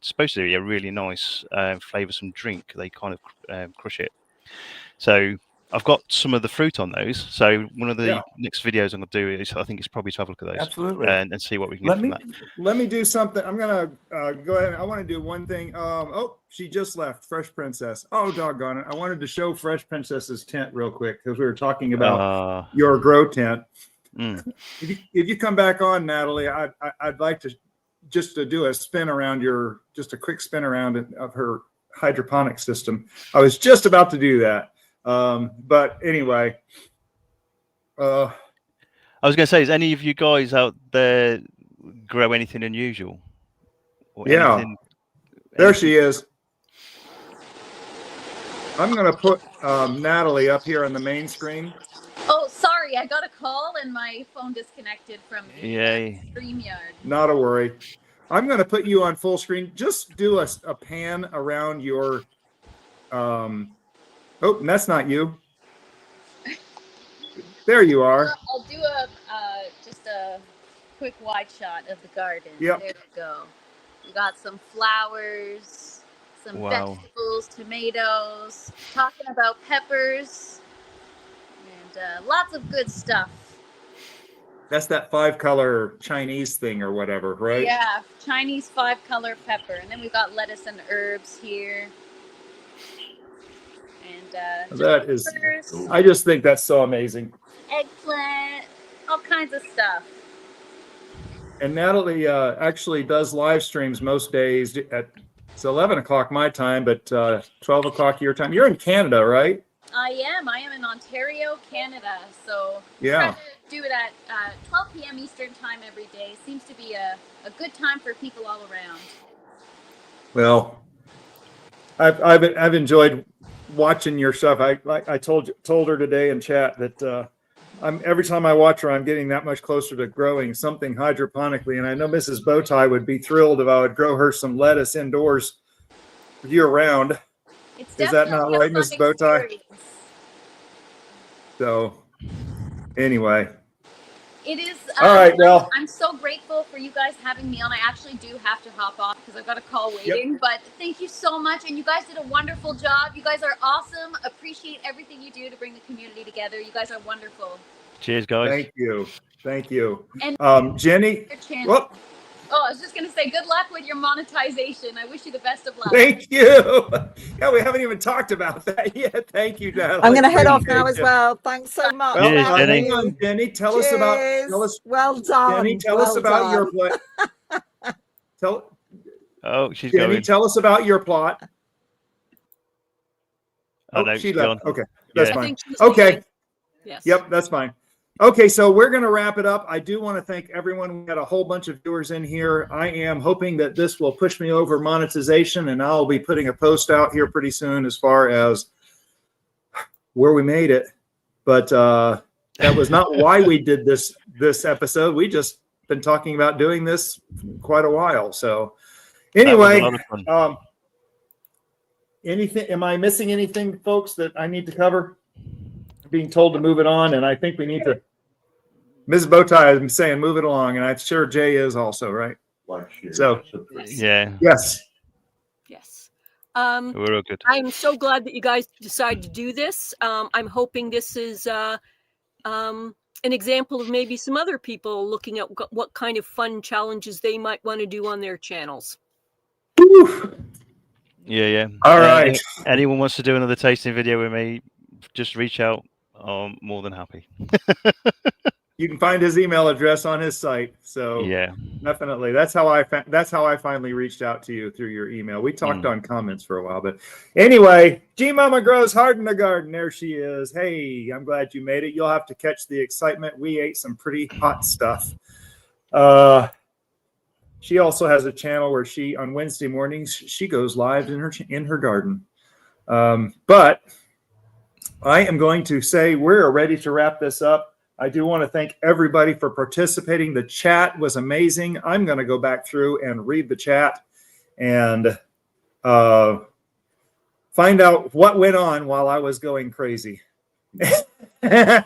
supposed to be a really nice flavoursome drink. They kind of crush it. So I've got some of the fruit on those. So one of the next videos I'm going to do is, I think, it's probably to have a look at those. Absolutely. And see what we can get from that. Let me do something. I'm going to go ahead. I want to do one thing. She just left. Fresh Princess. Oh, doggone it. I wanted to show Fresh Princess's tent real quick because we were talking about your grow tent. If you come back on, Natalie, I'd like to just to do a spin around just a quick spin around of her hydroponic system. I was just about to do that. But anyway, I was going to say, is any of you guys out there grow anything unusual? Or anything, there she is. I'm going to put Natalie up here on the main screen. Oh, sorry, I got a call and my phone disconnected from StreamYard. Not a worry. I'm going to put you on full screen. Just do a pan around your. Oh, that's not you. There you are. I'll do just a quick wide shot of the garden. Yep. There we go. We got some flowers, some vegetables, tomatoes, talking about peppers, and lots of good stuff. That's that 5-color Chinese thing or whatever, right? Yeah, Chinese 5-color pepper. And then we've got lettuce and herbs here. And that is, I just think that's so amazing. Eggplant, all kinds of stuff. And Natalie actually does live streams most days it's 11 o'clock my time, but 12 o'clock your time. You're in Canada, right? I am in Ontario, Canada. So yeah, try to do it at 12 p.m. Eastern time every day. Seems to be a good time for people all around. Well, I've enjoyed watching your stuff. I told her today in chat that every time I watch her, I'm getting that much closer to growing something hydroponically. And I know Mrs. Bowtie would be thrilled if I would grow her some lettuce indoors year round. Is that not right, Mrs. Bowtie? So anyway. It is. All right. Well, I'm so grateful for you guys having me on. I actually do have to hop off because I've got a call waiting. Yep. But thank you so much, and you guys did a wonderful job. You guys are awesome. Appreciate everything you do to bring the community together. You guys are wonderful. Cheers, guys. Thank you. And Jenny. Whoop. Oh, I was just going to say, good luck with your monetization. I wish you the best of luck. Thank you. Yeah, we haven't even talked about that yet. Thank you, Natalie. I'm going to head off now as well. Thanks so much. Well, Cheers, Jenny. Hang on, Jenny. Tell us well done. Jenny, tell us about your plot. Oh, she's Jenny, going. tell us about your plot. Oh, no, she left. Gone. Okay, that's Yeah. fine. Okay. Yes. Yep, that's fine. Okay, so we're going to wrap it up. I do want to thank everyone. We had a whole bunch of viewers in here. I am hoping that this will push me over monetization, and I'll be putting a post out here pretty soon as far as where we made it. But that was not why we did this episode. We just been talking about doing this quite a while. So anyway, anything? Am I missing anything, folks, that I need to cover? Being told to move it on, and I think we need to. Ms. Bowtie is saying move it along, and I'm sure Jay is also, right? So yeah, yes. We're all good. I'm so glad that you guys decided to do this. I'm hoping this is an example of maybe some other people looking at what kind of fun challenges they might want to do on their channels. Yeah. All right. Anyone wants to do another tasting video with me, just reach out. I'm more than happy. You can find his email address on his site. So yeah, definitely. That's how I finally reached out to you through your email. We talked on comments for a while, but anyway, G Mama grows hard in the garden. There she is. Hey, I'm glad you made it. You'll have to catch the excitement. We ate some pretty hot stuff. She also has a channel where she on Wednesday mornings she goes live in her garden. But I am going to say we're ready to wrap this up. I do want to thank everybody for participating. The chat was amazing. I'm going to go back through and read the chat and find out what went on while I was going crazy. Did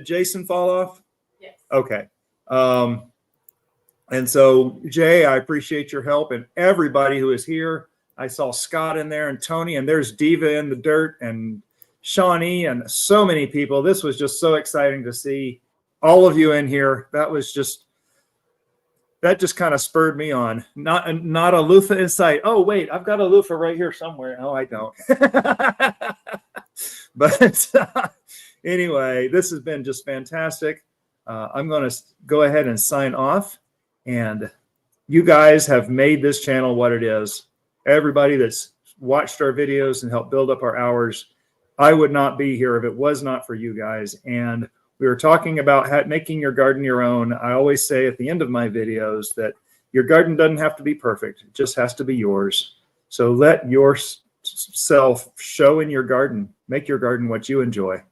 Jason fall off? Yes. Okay. And so, Jay, I appreciate your help, and everybody who is here. I saw Scott in there and Tony, and there's Diva in the dirt and Shawnee and so many people. This was just so exciting to see all of you in here. That just kind of spurred me on. Not a loofah in sight. Oh, wait, I've got a loofah right here somewhere. No, I don't. But Anyway, this has been just fantastic. I'm going to go ahead and sign off. And you guys have made this channel what it is. Everybody that's watched our videos and helped build up our hours, I would not be here if it was not for you guys. And we were talking about making your garden your own. I always say at the end of my videos that your garden doesn't have to be perfect. It just has to be yours. So let yourself show in your garden. Make your garden what you enjoy.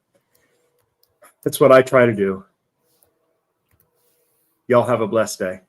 That's what I try to do. Y'all have a blessed day.